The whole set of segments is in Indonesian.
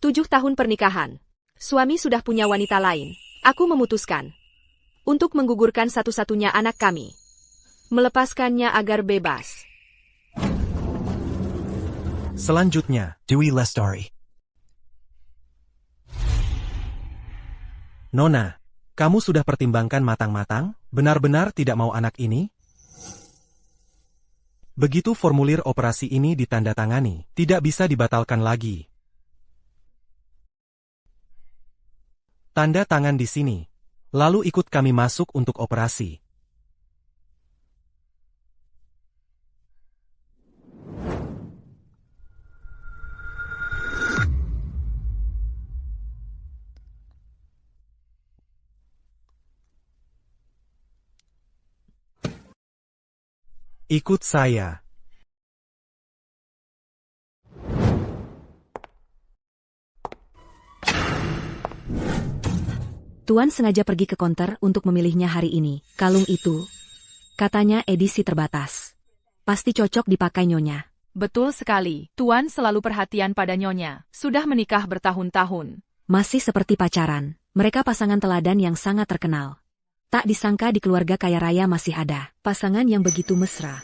7 tahun pernikahan. Suami sudah punya wanita lain. Aku memutuskan untuk menggugurkan satu-satunya anak kami. Melepaskannya agar bebas. Selanjutnya, Dewi Lestari. Nona, kamu sudah pertimbangkan matang-matang, benar-benar tidak mau anak ini? Begitu formulir operasi ini ditandatangani, tidak bisa dibatalkan lagi. Tanda tangan di sini. Lalu ikut kami masuk untuk operasi. Ikut saya. Tuan sengaja pergi ke konter untuk memilihnya hari ini. Kalung itu, katanya edisi terbatas. Pasti cocok dipakai Nyonya. Betul sekali. Tuan selalu perhatian pada Nyonya. Sudah menikah bertahun-tahun. Masih seperti pacaran. Mereka pasangan teladan yang sangat terkenal. Tak disangka di keluarga kaya raya masih ada pasangan yang begitu mesra.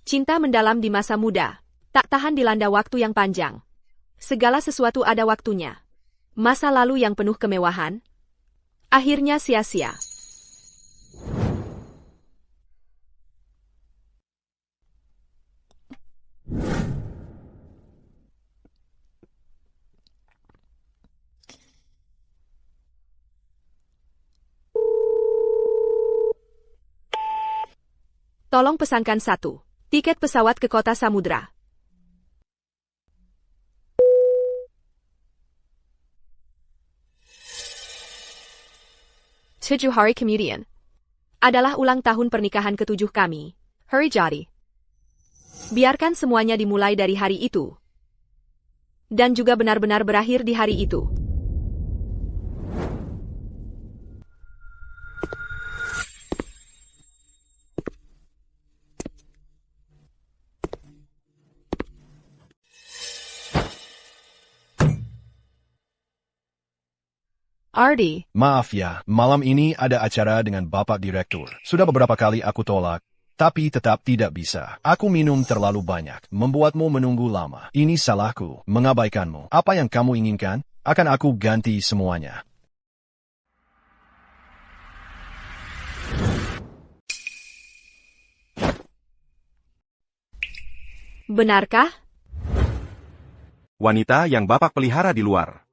Cinta mendalam di masa muda, tak tahan dilanda waktu yang panjang. Segala sesuatu ada waktunya. Masa lalu yang penuh kemewahan, akhirnya sia-sia. Tolong pesankan 1 tiket pesawat ke kota Samudra. Tujuh hari kemudian adalah ulang tahun pernikahan ke-7 kami. Hari jadi. Biarkan semuanya dimulai dari hari itu. Dan juga benar-benar berakhir di hari itu. Ardi. Maaf ya, malam ini ada acara dengan Bapak Direktur. Sudah beberapa kali aku tolak, tapi tetap tidak bisa. Aku minum terlalu banyak, membuatmu menunggu lama. Ini salahku, mengabaikanmu. Apa yang kamu inginkan, akan aku ganti semuanya. Benarkah? Wanita yang Bapak pelihara di luar.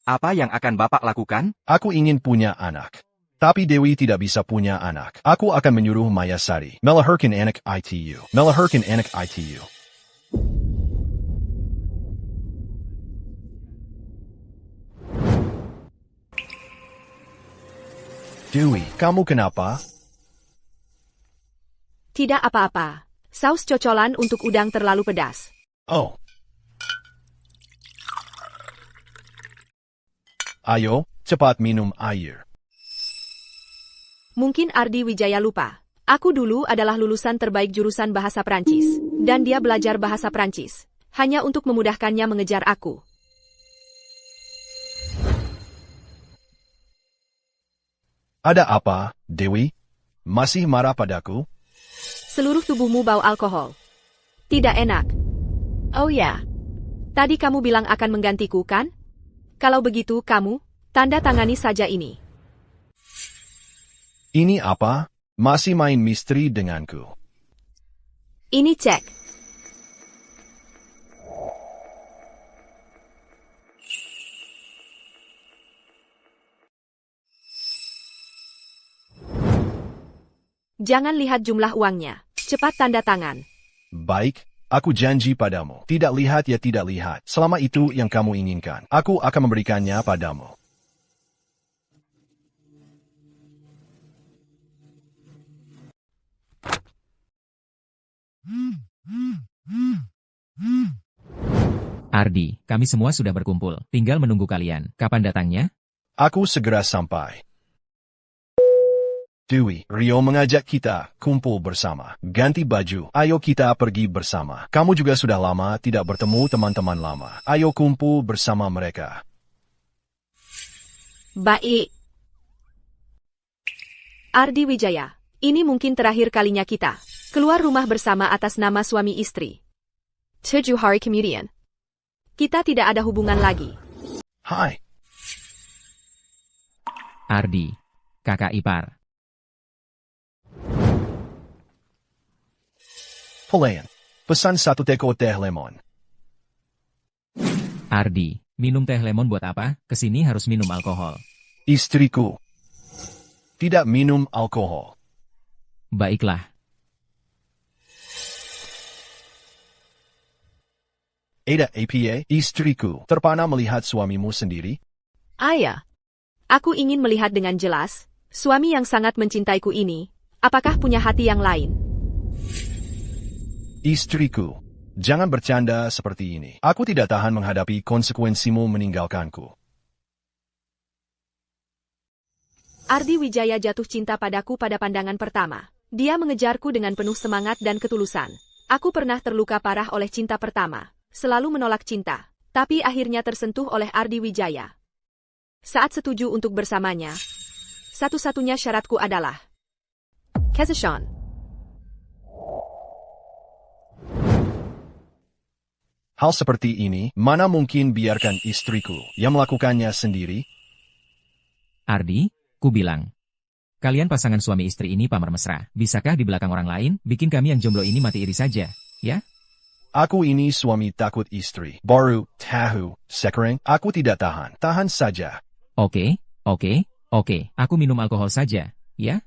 Apa yang akan Bapak lakukan? Aku ingin punya anak. Tapi Dewi tidak bisa punya anak. Aku akan menyuruh Mayasari melahirkan anak itu. Melahirkan anak itu. Dewi, kamu kenapa? Tidak apa-apa. Saus cocolan untuk udang terlalu pedas. Oh. Ayo, cepat minum air. Mungkin Ardi Wijaya lupa. Aku dulu adalah lulusan terbaik jurusan bahasa Prancis. Dan dia belajar bahasa Prancis. Hanya untuk memudahkannya mengejar aku. Ada apa, Dewi? Masih marah padaku? Seluruh tubuhmu bau alkohol. Tidak enak. Oh ya. Tadi kamu bilang akan menggantiku, kan? Kalau begitu kamu, tanda tangani saja ini. Ini apa? Masih main misteri denganku. Ini cek. Jangan lihat jumlah uangnya. Cepat tanda tangan. Baik. Aku janji padamu, tidak lihat ya tidak lihat. Selama itu yang kamu inginkan, aku akan memberikannya padamu. Ardi, kami semua sudah berkumpul. Tinggal menunggu kalian. Kapan datangnya? Aku segera sampai. Dewey, Rio mengajak kita kumpul bersama. Ganti baju, ayo kita pergi bersama. Kamu juga sudah lama tidak bertemu teman-teman lama. Ayo kumpul bersama mereka. Baik. Ardi Wijaya, ini mungkin terakhir kalinya kita keluar rumah bersama atas nama suami istri. 7 hari kemudian, kita tidak ada hubungan lagi. Hai, Ardi, kakak ipar. Pelayan, pesan 1 teko teh lemon. Ardi, minum teh lemon buat apa? Kesini harus minum alkohol. Istriku, tidak minum alkohol. Baiklah. Ada APA, istriku, terpana melihat suamimu sendiri? Ayah, aku ingin melihat dengan jelas, suami yang sangat mencintaiku ini, apakah punya hati yang lain? Istriku, jangan bercanda seperti ini. Aku tidak tahan menghadapi konsekuensimu meninggalkanku. Ardi Wijaya jatuh cinta padaku pada pandangan pertama. Dia mengejarku dengan penuh semangat dan ketulusan. Aku pernah terluka parah oleh cinta pertama, selalu menolak cinta, tapi akhirnya tersentuh oleh Ardi Wijaya. Saat setuju untuk bersamanya, satu-satunya syaratku adalah Keseshan. Hal seperti ini, mana mungkin biarkan istriku yang melakukannya sendiri? Ardi, ku bilang. Kalian pasangan suami istri ini pamer mesra. Bisakah di belakang orang lain, bikin kami yang jomblo ini mati iri saja, ya? Aku ini suami takut istri. Baru, tahu, sekarang, aku tidak tahan. Tahan saja. Oke. Aku minum alkohol saja, ya?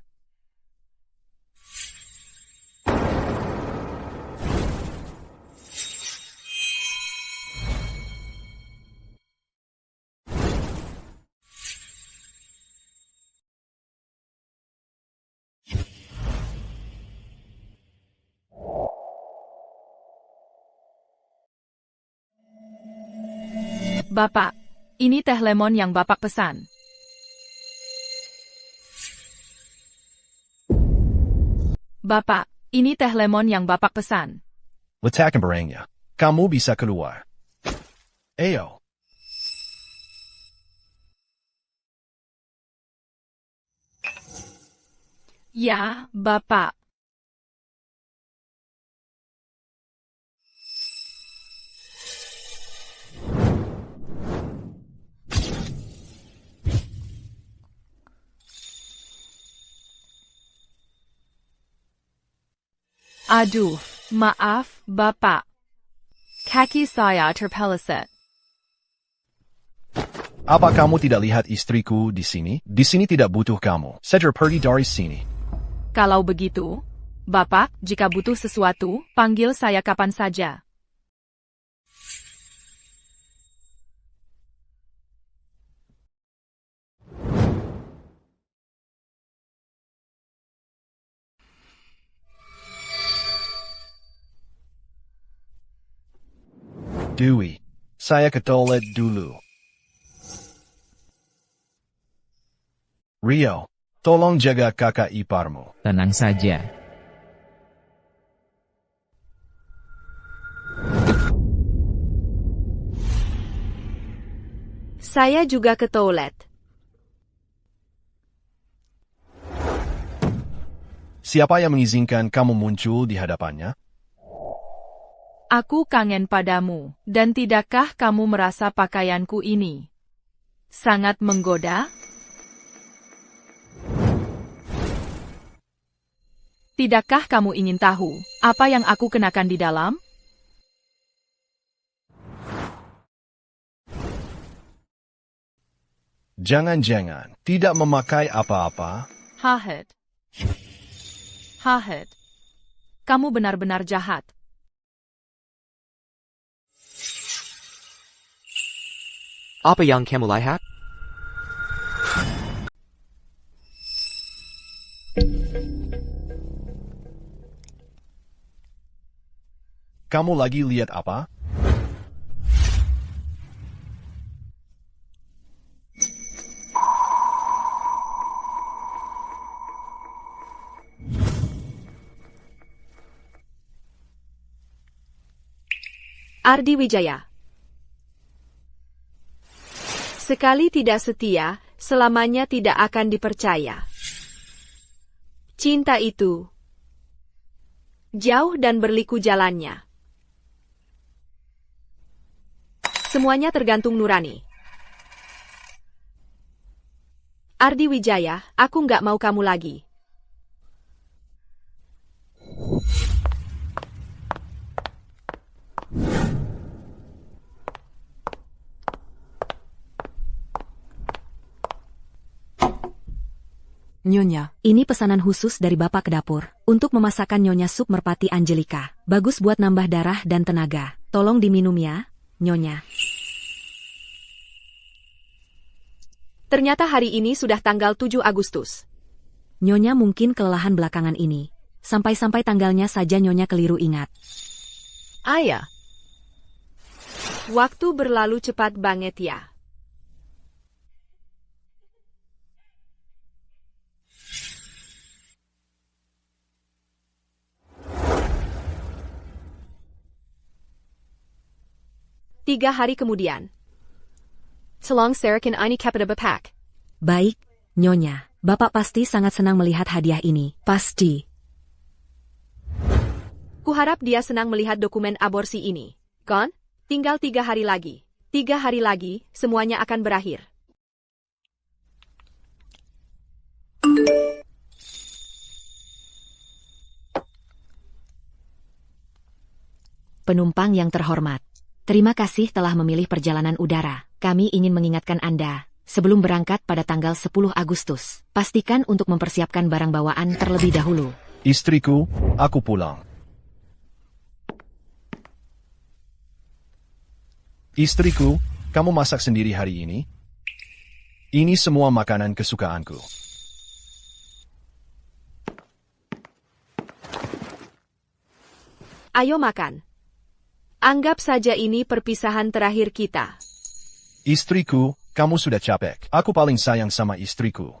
Bapak, ini teh lemon yang Bapak pesan. Bapak, ini teh lemon yang Bapak pesan. Letakkan barangnya. Kamu bisa keluar. Ayo. Ya, Bapak. Aduh, maaf, Bapak. Kaki saya terpeleset. Apa kamu tidak lihat istriku di sini? Di sini tidak butuh kamu. Segera pergi dari sini. Kalau begitu, Bapak, jika butuh sesuatu, panggil saya kapan saja. Dewey, saya ke toilet dulu. Rio, tolong jaga kakak iparmu. Tenang saja. Saya juga ke toilet. Siapa yang mengizinkan kamu muncul di hadapannya? Aku kangen padamu, dan tidakkah kamu merasa pakaianku ini sangat menggoda? Tidakkah kamu ingin tahu apa yang aku kenakan di dalam? Jangan-jangan tidak memakai apa-apa? Hahed. Hahed. Kamu benar-benar jahat. Apa yang kamu lihat? Kamu lagi lihat apa? Ardi Wijaya. Sekali tidak setia, selamanya tidak akan dipercaya. Cinta itu jauh dan berliku jalannya. Semuanya tergantung nurani. Ardi Wijaya, aku nggak mau kamu lagi. Nyonya, ini pesanan khusus dari Bapak ke dapur, untuk memasakkan Nyonya sup merpati Angelika. Bagus buat nambah darah dan tenaga. Tolong diminum ya, Nyonya. Ternyata hari ini sudah tanggal 7 Agustus. Nyonya mungkin kelelahan belakangan ini. Sampai-sampai tanggalnya saja Nyonya keliru ingat. Ayah. Waktu berlalu cepat banget ya. Tiga hari kemudian. Tolong serahkan ini kepada Bapak. Baik, Nyonya. Bapak pasti sangat senang melihat hadiah ini. Pasti. Kuharap dia senang melihat dokumen aborsi ini. Kon, tinggal 3 hari lagi. 3 hari lagi, semuanya akan berakhir. Penumpang yang terhormat. Terima kasih telah memilih perjalanan udara. Kami ingin mengingatkan Anda, sebelum berangkat pada tanggal 10 Agustus, pastikan untuk mempersiapkan barang bawaan terlebih dahulu. Istriku, aku pulang. Istriku, kamu masak sendiri hari ini? Ini semua makanan kesukaanku. Ayo makan. Anggap saja ini perpisahan terakhir kita. Istriku, kamu sudah capek. Aku paling sayang sama istriku.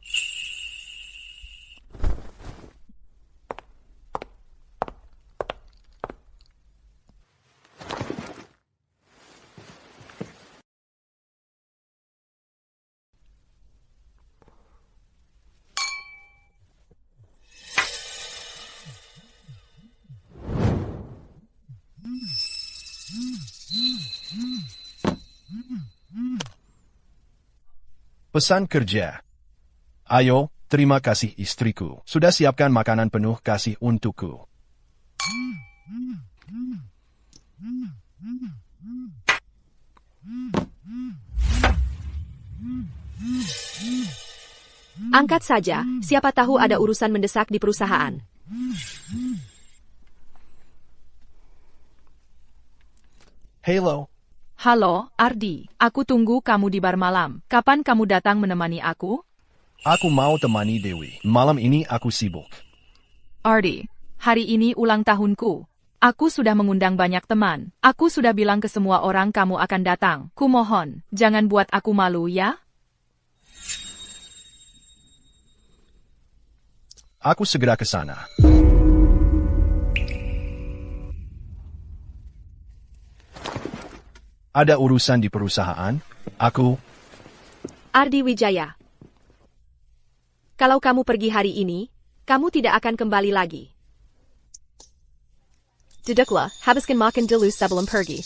Pesan kerja. Ayo, terima kasih istriku. Sudah siapkan makanan penuh kasih untukku. Angkat saja, siapa tahu ada urusan mendesak di perusahaan. Halo. Halo, Ardi. Aku tunggu kamu di bar malam. Kapan kamu datang menemani aku? Aku mau temani Dewi. Malam ini aku sibuk. Ardi, hari ini ulang tahunku. Aku sudah mengundang banyak teman. Aku sudah bilang ke semua orang kamu akan datang. Kumohon, jangan buat aku malu ya. Aku segera ke sana. Ada urusan di perusahaan? Aku... Ardi Wijaya. Kalau kamu pergi hari ini, kamu tidak akan kembali lagi. Duduklah, habiskan makan dulu sebelum pergi.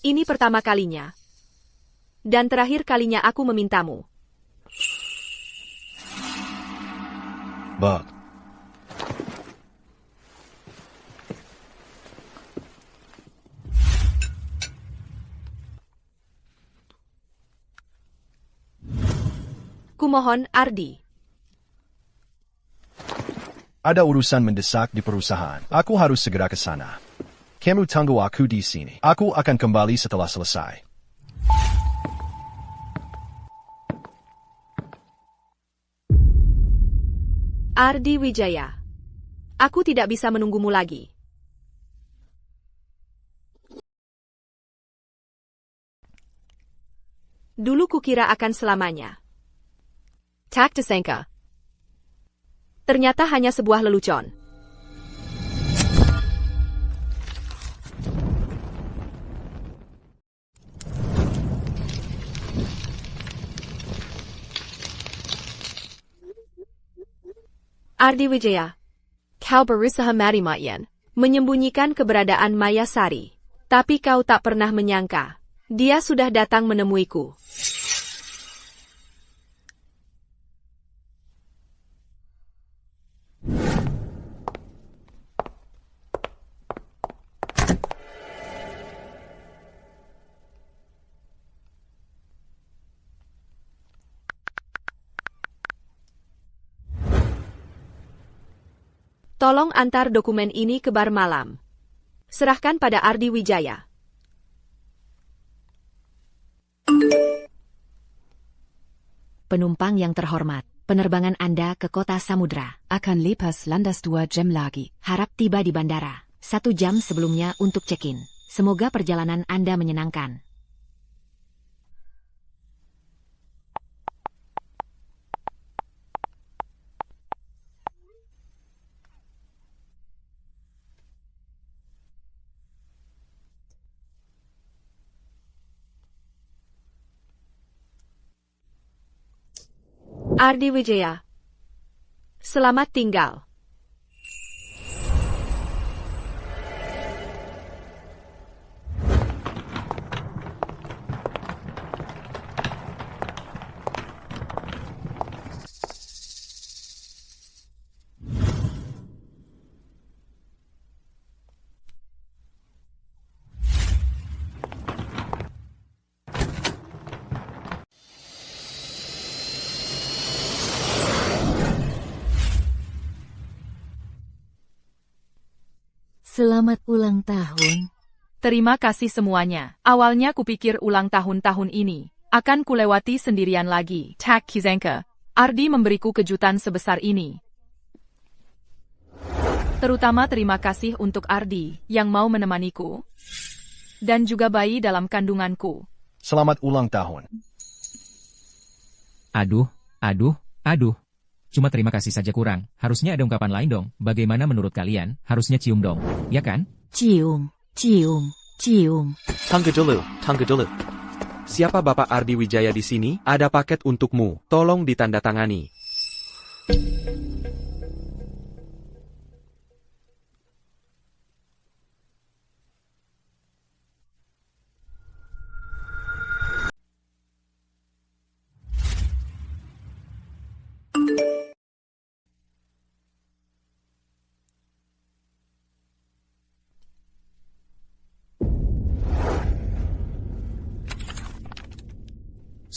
Ini pertama kalinya. Dan terakhir kalinya aku memintamu. Bug. Kumohon, Ardi. Ada urusan mendesak di perusahaan. Aku harus segera ke sana. Kamu tunggu aku di sini. Aku akan kembali setelah selesai. Ardi Wijaya. Aku tidak bisa menunggumu lagi. Dulu kukira akan selamanya. Tak disangka. Ternyata hanya sebuah lelucon. Ardi Wijaya. Kau berusaha mati-matian menyembunyikan keberadaan Mayasari. Tapi kau tak pernah menyangka. Dia sudah datang menemuiku. Tolong antar dokumen ini ke bar malam. Serahkan pada Ardi Wijaya. Penumpang yang terhormat, penerbangan Anda ke kota Samudra. Akan lepas landas 2 jam lagi. Harap tiba di bandara 1 jam sebelumnya untuk check-in. Semoga perjalanan Anda menyenangkan. Ardi Wijaya. Selamat tinggal. Selamat ulang tahun. Terima kasih semuanya. Awalnya kupikir ulang tahun ini akan kulewati sendirian lagi. Tak Kizanka, Ardi memberiku kejutan sebesar ini. Terutama terima kasih untuk Ardi yang mau menemaniku. Dan juga bayi dalam kandunganku. Selamat ulang tahun. Aduh. Cuma terima kasih saja kurang. Harusnya ada ungkapan lain dong. Bagaimana menurut kalian? Harusnya cium dong. Ya kan? Cium. Tangga dulu. Siapa Bapak Ardi Wijaya di sini? Ada paket untukmu. Tolong ditandatangani.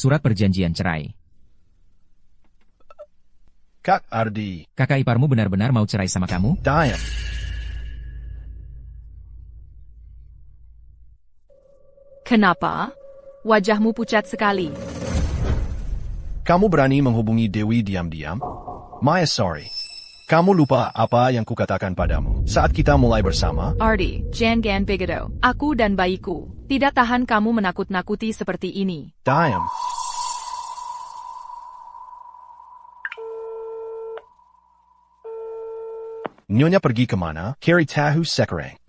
Surat perjanjian cerai. Kak Ardi. Kakak iparmu benar-benar mau cerai sama kamu? Diane. Kenapa? Wajahmu pucat sekali. Kamu berani menghubungi Dewi diam-diam? Maya sorry. Kamu lupa apa yang kukatakan padamu saat kita mulai bersama? Ardi, jangan begitu. Aku dan bayiku tidak tahan kamu menakut-nakuti seperti ini. Diam. Nyonya pergi kemana? Cari tahu sekarang.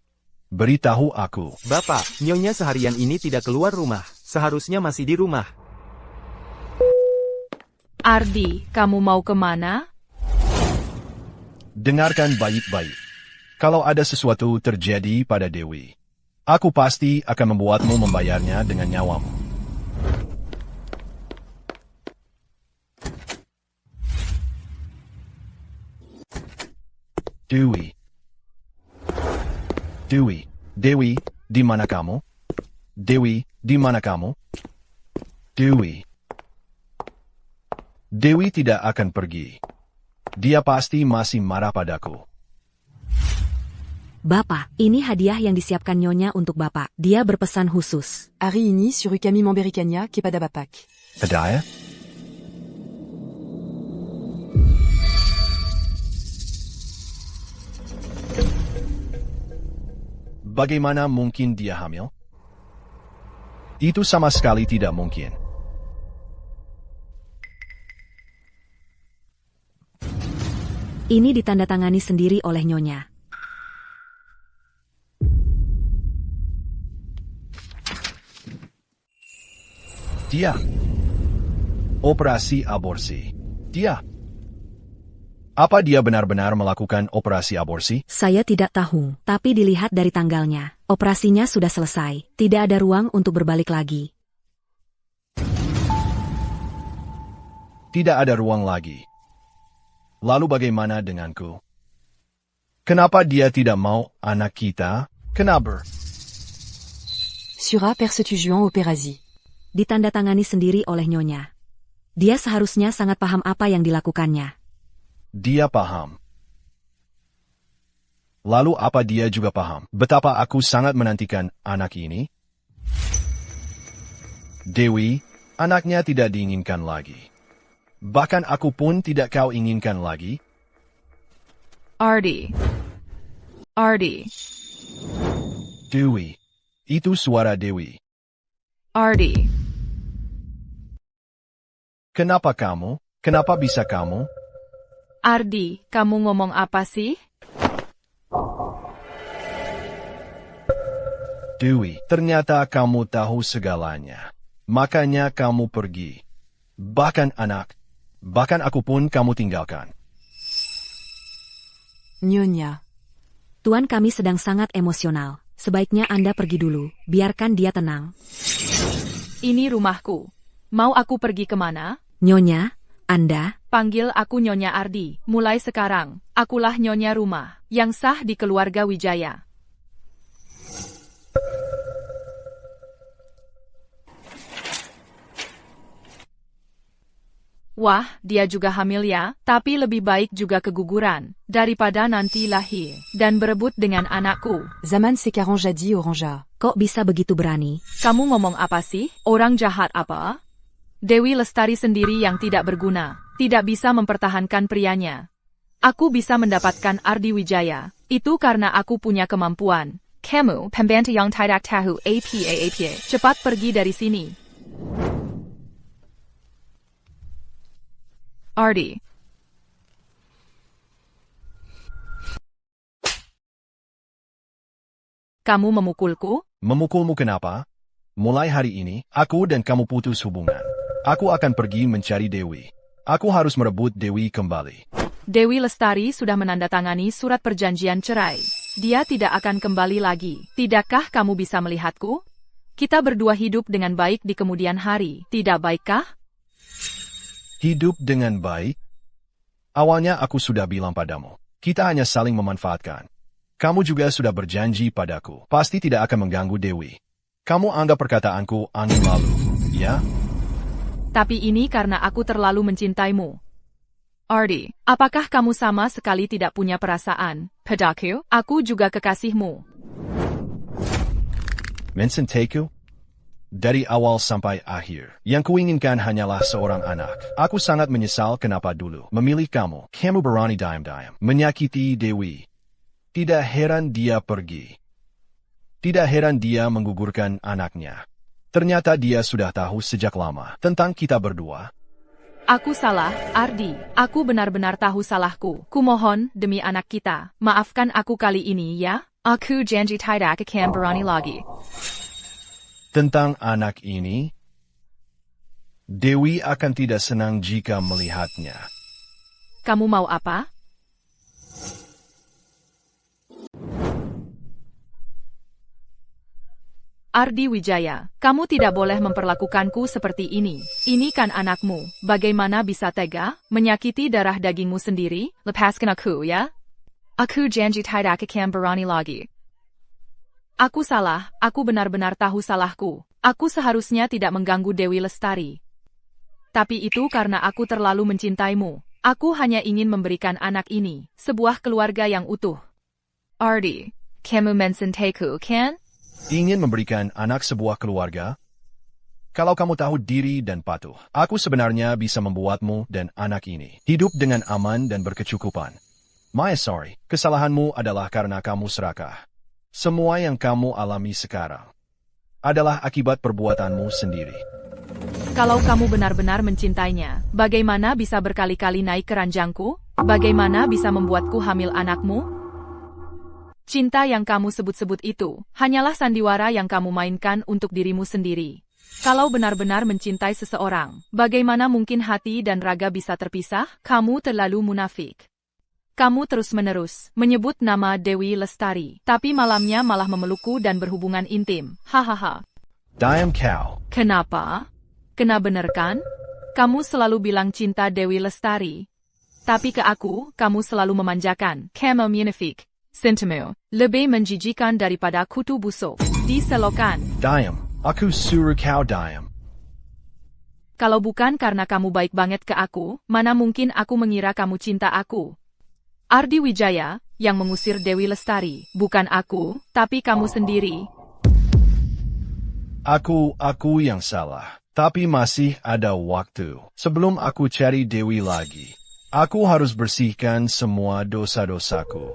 Beritahu aku. Bapak, Nyonya seharian ini tidak keluar rumah. Seharusnya masih di rumah. Ardi, kamu mau kemana? Dengarkan baik-baik. Kalau ada sesuatu terjadi pada Dewi, aku pasti akan membuatmu membayarnya dengan nyawamu. Dewi, di mana kamu? Dewi, di mana kamu? Dewi tidak akan pergi. Dia pasti masih marah padaku. Bapak, ini hadiah yang disiapkan Nyonya untuk Bapak. Dia berpesan khusus. Hari ini suruh kami memberikannya kepada Bapak. Hadiah? Bagaimana mungkin dia hamil? Itu sama sekali tidak mungkin. Ini ditandatangani sendiri oleh Nyonya. Dia. Operasi aborsi. Dia. Apa dia benar-benar melakukan operasi aborsi? Saya tidak tahu, tapi dilihat dari tanggalnya, operasinya sudah selesai. Tidak ada ruang untuk berbalik lagi. Tidak ada ruang lagi. Lalu bagaimana denganku? Kenapa dia tidak mau anak kita? Kenapa? Sura persetujuan operasie. Ditandatangani sendiri oleh Nyonya. Dia seharusnya sangat paham apa yang dilakukannya. Dia paham. Lalu apa dia juga paham? Betapa aku sangat menantikan anak ini? Dewi, anaknya tidak diinginkan lagi. Bahkan aku pun tidak kau inginkan lagi. Ardi. Dewi. Itu suara Dewi. Ardi. Kenapa kamu? Kenapa bisa kamu? Ardi, kamu ngomong apa sih? Dewi, ternyata kamu tahu segalanya. Makanya kamu pergi. Bahkan aku pun kamu tinggalkan. Nyonya. Tuan, kami sedang sangat emosional. Sebaiknya Anda pergi dulu, biarkan dia tenang. Ini rumahku. Mau aku pergi kemana? Nyonya, Anda... Panggil aku Nyonya Ardi. Mulai sekarang, akulah Nyonya rumah, yang sah di keluarga Wijaya. Wah, dia juga hamil ya, tapi lebih baik juga keguguran, daripada nanti lahir, dan berebut dengan anakku. Zaman Sekarang jadi Oranja. Kok bisa begitu berani? Kamu ngomong apa sih? Orang jahat apa? Dewi Lestari sendiri yang tidak berguna, tidak bisa mempertahankan prianya. Aku bisa mendapatkan Ardi Wijaya, itu karena aku punya kemampuan. Kamu, pembantu yang tidak tahu apa. Cepat pergi dari sini. Ardi. Kamu memukulku? Memukulmu kenapa? Mulai hari ini, aku dan kamu putus hubungan. Aku akan pergi mencari Dewi. Aku harus merebut Dewi kembali. Dewi Lestari sudah menandatangani surat perjanjian cerai. Dia tidak akan kembali lagi. Tidakkah kamu bisa melihatku? Kita berdua hidup dengan baik di kemudian hari. Tidak baikkah? Hidup dengan baik? Awalnya aku sudah bilang padamu. Kita hanya saling memanfaatkan. Kamu juga sudah berjanji padaku. Pasti tidak akan mengganggu Dewi. Kamu anggap perkataanku angin lalu, ya? Tapi ini karena aku terlalu mencintaimu. Ardi, apakah kamu sama sekali tidak punya perasaan padaku? Aku juga kekasihmu. Mencintai-ku? Dari awal sampai akhir, yang kuinginkan hanyalah seorang anak. Aku sangat menyesal kenapa dulu memilih kamu. Kamu berani diam-diam menyakiti Dewi. Tidak heran dia pergi. Tidak heran dia menggugurkan anaknya. Ternyata dia sudah tahu sejak lama tentang kita berdua. Aku salah, Ardi. Aku benar-benar tahu salahku. Kumohon, demi anak kita, maafkan aku kali ini ya. Aku janji tidak akan berani lagi. Tentang anak ini, Dewi akan tidak senang jika melihatnya. Kamu mau apa? Ardi Wijaya, kamu tidak boleh memperlakukanku seperti ini. Ini kan anakmu. Bagaimana bisa tega, menyakiti darah dagingmu sendiri? Lepaskan aku ya. Aku janji tidak akan berani lagi. Aku salah, aku benar-benar tahu salahku. Aku seharusnya tidak mengganggu Dewi Lestari. Tapi itu karena aku terlalu mencintaimu. Aku hanya ingin memberikan anak ini sebuah keluarga yang utuh. Ardi, kamu mencintaiku, kan? Ingin memberikan anak sebuah keluarga? Kalau kamu tahu diri dan patuh, aku sebenarnya bisa membuatmu dan anak ini hidup dengan aman dan berkecukupan. Maya sorry, kesalahanmu adalah karena kamu serakah. Semua yang kamu alami sekarang adalah akibat perbuatanmu sendiri. Kalau kamu benar-benar mencintainya, bagaimana bisa berkali-kali naik ke ranjangku? Bagaimana bisa membuatku hamil anakmu? Cinta yang kamu sebut-sebut itu, hanyalah sandiwara yang kamu mainkan untuk dirimu sendiri. Kalau benar-benar mencintai seseorang, bagaimana mungkin hati dan raga bisa terpisah? Kamu terlalu munafik. Kamu terus-menerus menyebut nama Dewi Lestari, tapi malamnya malah memelukku dan berhubungan intim. Hahaha. Diam kau. Kenapa? Kena bener kan? Kamu selalu bilang cinta Dewi Lestari. Tapi ke aku, kamu selalu memanjakan. Kamu munafik. Cintamu lebih menjijikan daripada kutu busuk di selokan. Diam. Aku suruh kau diam. Kalau bukan karena kamu baik banget ke aku, mana mungkin aku mengira kamu cinta aku. Ardi Wijaya, yang mengusir Dewi Lestari, bukan aku, tapi kamu sendiri. Aku yang salah. Tapi masih ada waktu. Sebelum aku cari Dewi lagi, aku harus bersihkan semua dosa-dosaku.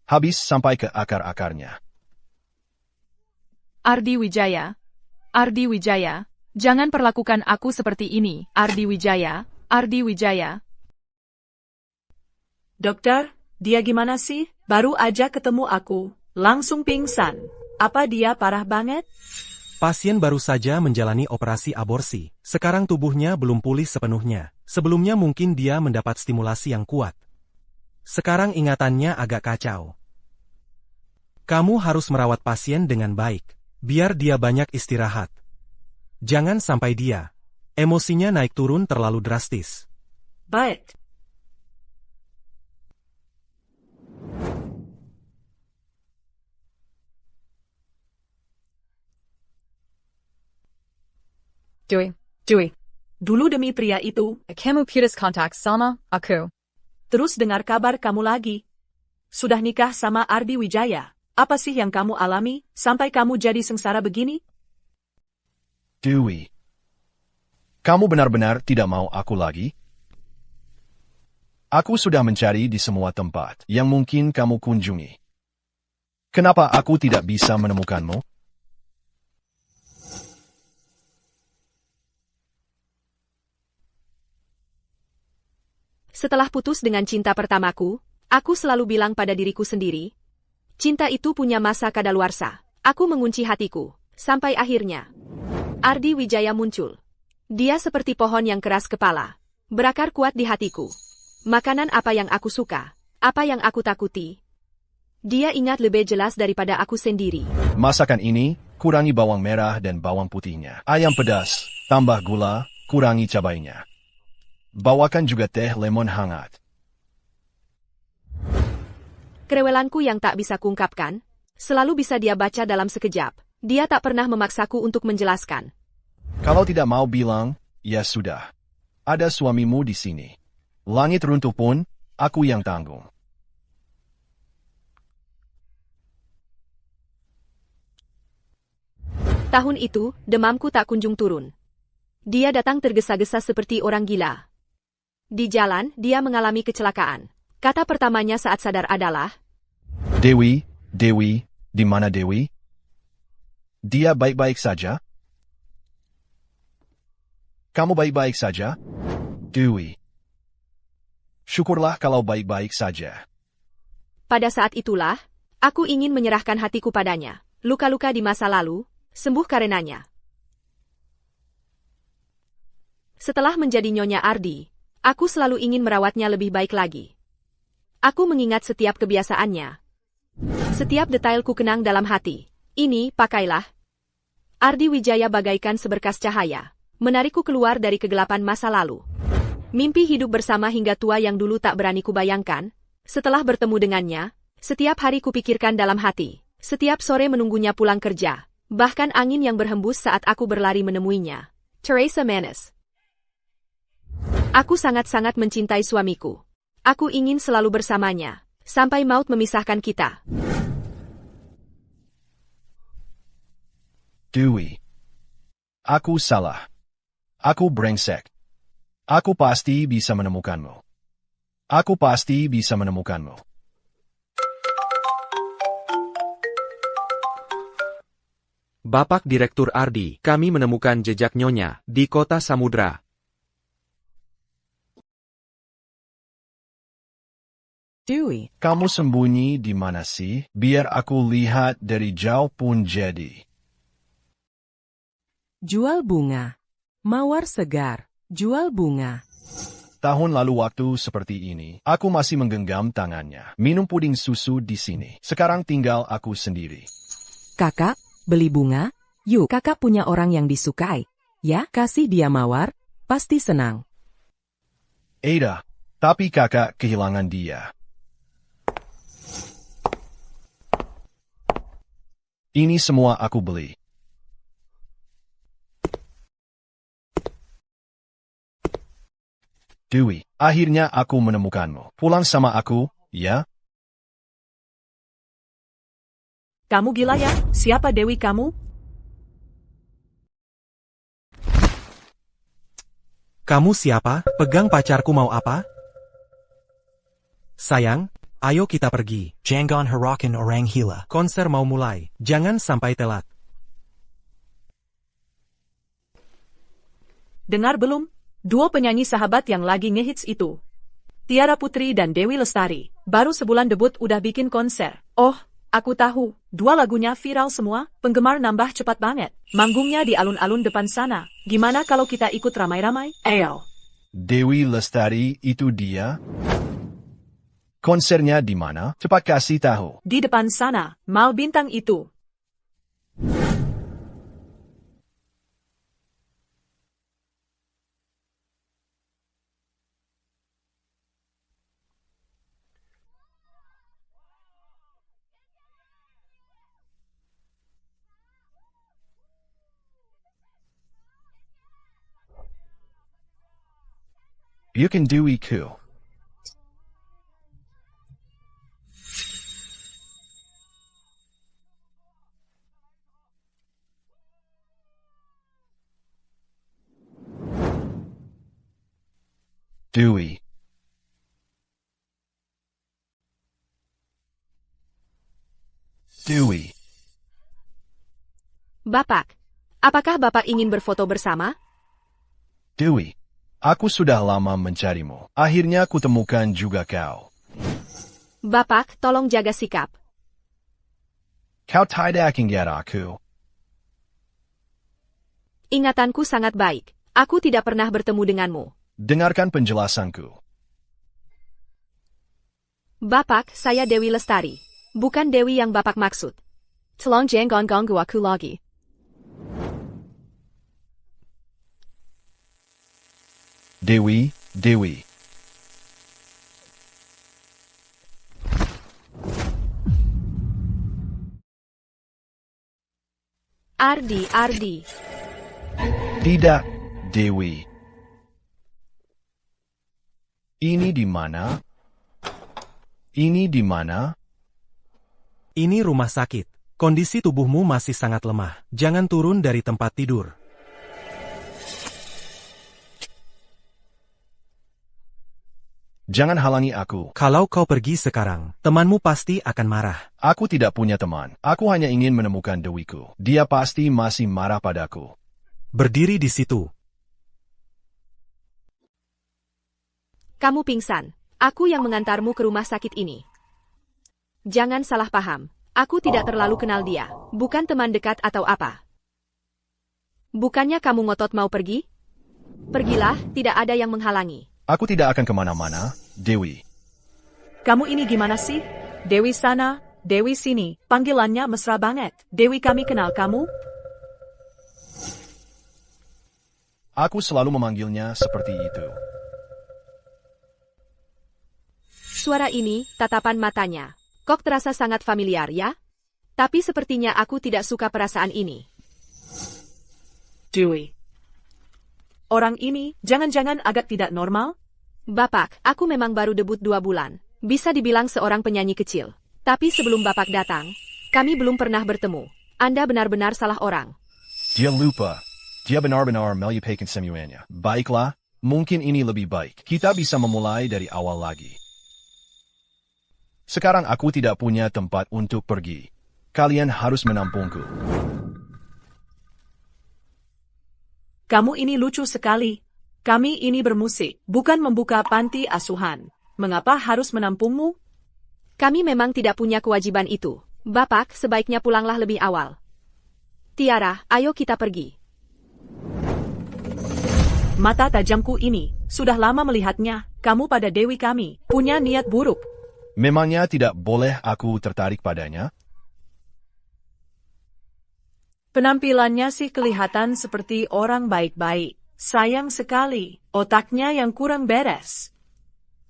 Habis sampai ke akar-akarnya. Ardi Wijaya, jangan perlakukan aku seperti ini, Ardi Wijaya. Dokter, dia gimana sih? Baru aja ketemu aku, langsung pingsan. Apa dia parah banget? Pasien baru saja menjalani operasi aborsi. Sekarang tubuhnya belum pulih sepenuhnya. Sebelumnya mungkin dia mendapat stimulasi yang kuat. Sekarang ingatannya agak kacau. Kamu harus merawat pasien dengan baik. Biar dia banyak istirahat. Jangan sampai dia emosinya naik turun terlalu drastis. Baik. Dewey. Dulu demi pria itu, Kamu putus kontak sama aku. terus dengar kabar kamu lagi. Sudah nikah sama Ardi Wijaya. Apa sih yang kamu alami, sampai kamu jadi sengsara begini? Dewi. Kamu benar-benar tidak mau aku lagi? Aku sudah mencari di semua tempat yang mungkin kamu kunjungi. Kenapa aku tidak bisa menemukanmu? Setelah putus dengan cinta pertamaku, aku selalu bilang pada diriku sendiri, cinta itu punya masa kadaluarsa. Aku mengunci hatiku, sampai akhirnya Ardi Wijaya muncul. Dia seperti pohon yang keras kepala, berakar kuat di hatiku. Makanan apa yang aku suka, apa yang aku takuti. Dia ingat lebih jelas daripada aku sendiri. Masakan ini, kurangi bawang merah dan bawang putihnya. Ayam pedas, tambah gula, kurangi cabainya. Bawakan juga teh lemon hangat. Kerewelanku yang tak bisa kuungkapkan, selalu bisa dia baca dalam sekejap. Dia tak pernah memaksaku untuk menjelaskan. Kalau tidak mau bilang, ya sudah. Ada suamimu di sini. Langit runtuh pun, aku yang tanggung. Tahun itu, demamku tak kunjung turun. Dia datang tergesa-gesa seperti orang gila. Di jalan, dia mengalami kecelakaan. Kata pertamanya saat sadar adalah, Dewi, di mana Dewi? Dia baik-baik saja? Kamu baik-baik saja? Dewi. Syukurlah kalau baik-baik saja. pada saat itulah, aku ingin menyerahkan hatiku padanya. Luka-luka di masa lalu, sembuh karenanya. Setelah menjadi Nyonya Ardi, aku selalu ingin merawatnya lebih baik lagi. Aku mengingat setiap kebiasaannya. Setiap detail ku kenang dalam hati. Ini, pakailah. Ardi Wijaya bagaikan seberkas cahaya, menarikku keluar dari kegelapan masa lalu. Mimpi hidup bersama hingga tua yang dulu tak berani kubayangkan. Setelah bertemu dengannya, setiap hari kupikirkan dalam hati. Setiap sore menunggunya pulang kerja. Bahkan angin yang berhembus saat aku berlari menemuinya. Teresa Manis. Aku sangat-sangat mencintai suamiku. Aku ingin selalu bersamanya, sampai maut memisahkan kita. Dewi. Aku salah. Aku brengsek. Aku pasti bisa menemukanmu. Aku pasti bisa menemukanmu. Bapak Direktur Ardi, kami menemukan jejak Nyonya di Kota Samudra. Dewi. Kamu sembunyi di mana sih? Biar aku lihat dari jauh pun jadi. Jual bunga. Mawar segar. Jual bunga. Tahun lalu waktu seperti ini, aku masih menggenggam tangannya. Minum puding susu di sini. Sekarang tinggal aku sendiri. Kakak, beli bunga? Yuk, kakak punya orang yang disukai. Ya, kasih dia mawar, pasti senang. Ada, tapi kakak kehilangan dia. Ini semua aku beli. Dewi, akhirnya aku menemukanmu. Pulang sama aku, ya? Kamu gila ya? Siapa Dewi kamu? Kamu siapa? Pegang pacarku mau apa? Sayang, ayo kita pergi. Jangan harakan orang gila. Konser mau mulai. Jangan sampai telat. Dengar belum? Duo penyanyi sahabat yang lagi ngehits itu. Tiara Putri dan Dewi Lestari. Baru sebulan debut udah bikin konser. Oh, aku tahu. Dua lagunya viral semua. Penggemar nambah cepat banget. Manggungnya di alun-alun depan sana. Gimana kalau kita ikut ramai-ramai? Ayo. Dewi Lestari itu dia? Konsernya di mana? Cepat kasih tahu. Di depan sana, Mal Bintang itu. You can do it. Dewi. Dewi. Bapak, apakah Bapak ingin berfoto bersama? Dewi, aku sudah lama mencarimu. Akhirnya kutemukan juga kau. Bapak, tolong jaga sikap. Kau tidak ingat aku. Ingatanku sangat baik. Aku tidak pernah bertemu denganmu. Dengarkan penjelasanku. Bapak, saya Dewi Lestari. Bukan Dewi yang Bapak maksud. Tolong jangan ganggu aku lagi. Dewi. Ardi. Tidak, Dewi. Ini di mana? Ini rumah sakit. Kondisi tubuhmu masih sangat lemah. Jangan turun dari tempat tidur. Jangan halangi aku. Kalau kau pergi sekarang, temanmu pasti akan marah. Aku tidak punya teman. Aku hanya ingin menemukan Dewiku. Dia pasti masih marah padaku. Berdiri di situ. Kamu pingsan. Aku yang mengantarmu ke rumah sakit ini. Jangan salah paham. Aku tidak terlalu kenal dia. Bukan teman dekat atau apa. Bukannya kamu ngotot mau pergi? Pergilah, tidak ada yang menghalangi. Aku tidak akan kemana-mana, Dewi. Kamu ini gimana sih? Dewi sana, Dewi sini. Panggilannya mesra banget. Dewi kami kenal kamu? Aku selalu memanggilnya seperti itu. Suara ini, tatapan matanya. Kok terasa sangat familiar ya? Tapi sepertinya aku tidak suka perasaan ini. Dewi. Orang ini, jangan-jangan agak tidak normal? Bapak, aku memang baru debut 2 bulan. Bisa dibilang seorang penyanyi kecil. Tapi sebelum Bapak datang, kami belum pernah bertemu. Anda benar-benar salah orang. Dia lupa. Dia benar-benar melupakan semuanya. Baiklah, mungkin ini lebih baik. Kita bisa memulai dari awal lagi. Sekarang aku tidak punya tempat untuk pergi. Kalian harus menampungku. Kamu ini lucu sekali. Kami ini bermusik, bukan membuka panti asuhan. Mengapa harus menampungmu? Kami memang tidak punya kewajiban itu. Bapak, sebaiknya pulanglah lebih awal. Tiara, ayo kita pergi. Mata tajamku ini. sudah lama melihatnya, kamu pada Dewi kami, punya niat buruk. Memangnya tidak boleh aku tertarik padanya? Penampilannya sih kelihatan seperti orang baik-baik. Sayang sekali, otaknya yang kurang beres.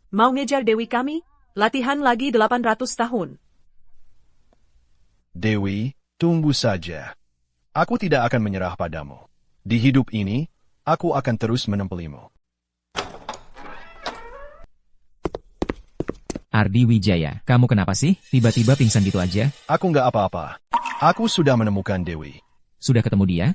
Mau ngejar Dewi kami? Latihan lagi 800 tahun. Dewi, tunggu saja. Aku tidak akan menyerah padamu. Di hidup ini, aku akan terus menempelimu. Ardi Wijaya, kamu kenapa sih? Tiba-tiba pingsan gitu aja? Aku nggak apa-apa. Aku sudah menemukan Dewi. Sudah ketemu dia?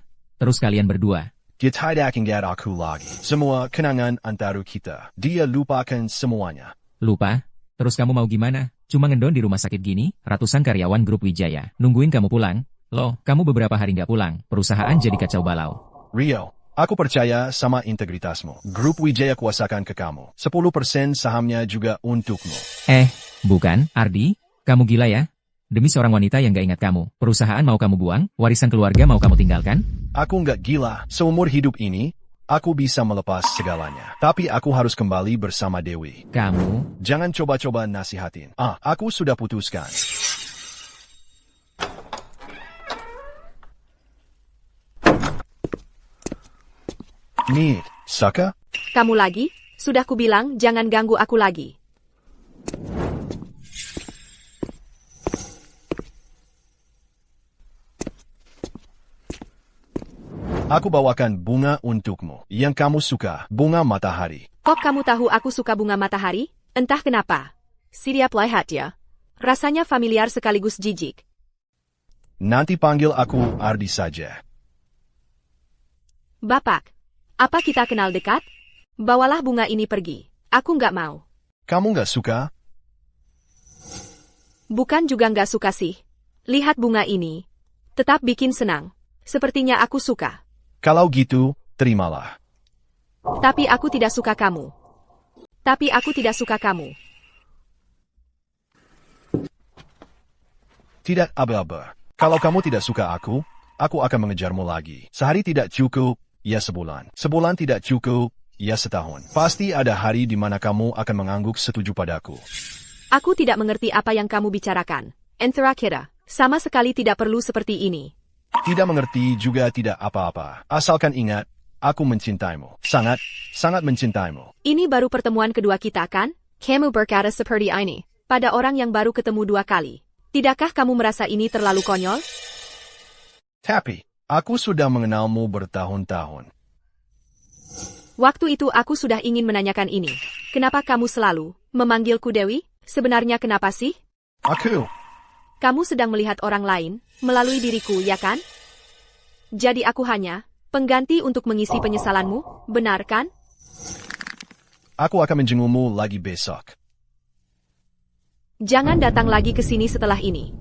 Terus kalian berdua? Dia tidak ingat aku lagi. Semua kenangan antara kita. Dia lupakan semuanya. Lupa? Terus kamu mau gimana? Cuma ngendon di rumah sakit gini, ratusan karyawan grup Wijaya. Nungguin kamu pulang. Loh, kamu beberapa hari nggak pulang. Perusahaan jadi kacau balau. Rio, aku percaya sama integritasmu. Grup Wijaya kuasakan ke kamu. 10% sahamnya juga untukmu. Bukan, Ardi. Kamu gila ya? Demi seorang wanita yang gak ingat kamu, perusahaan mau kamu buang, warisan keluarga mau kamu tinggalkan? Aku nggak gila. Seumur hidup ini, aku bisa melepas segalanya. Tapi aku harus kembali bersama Dewi. Kamu? Jangan coba-coba nasihatin. Aku sudah putuskan. Need, Saka? Kamu lagi? Sudah kubilang jangan ganggu aku lagi. Aku bawakan bunga untukmu. Yang kamu suka, bunga matahari. Kok kamu tahu aku suka bunga matahari? Entah kenapa. Siap lihat ya. Rasanya familiar sekaligus jijik. Nanti panggil aku Ardi saja. Bapak, apa kita kenal dekat? Bawalah bunga ini pergi. Aku nggak mau. Kamu nggak suka? Bukan juga nggak suka sih. Lihat bunga ini. Tetap bikin senang. Sepertinya aku suka. Kalau gitu, terimalah. Tapi aku tidak suka kamu. Tapi aku tidak suka kamu. Tidak aba-aba. Kalau kamu tidak suka aku akan mengejarmu lagi. Sehari tidak cukup, ya sebulan. Sebulan tidak cukup, ya setahun. Pasti ada hari di mana kamu akan mengangguk setuju padaku. Aku tidak mengerti apa yang kamu bicarakan. Entera kira, sama sekali tidak perlu seperti ini. Tidak mengerti juga tidak apa-apa. Asalkan ingat, aku mencintaimu. Sangat, sangat mencintaimu. Ini baru pertemuan kedua kita kan? Kamu berkata seperti ini. Pada orang yang baru ketemu 2 kali. Tidakkah kamu merasa ini terlalu konyol? Tapi, aku sudah mengenalmu bertahun-tahun. Waktu itu aku sudah ingin menanyakan ini. Kenapa kamu selalu memanggilku Dewi? Sebenarnya kenapa sih? Kamu sedang melihat orang lain, melalui diriku, ya kan? Jadi aku hanya pengganti untuk mengisi penyesalanmu, benar kan? Aku akan menjengukmu lagi besok. Jangan datang lagi ke sini setelah ini.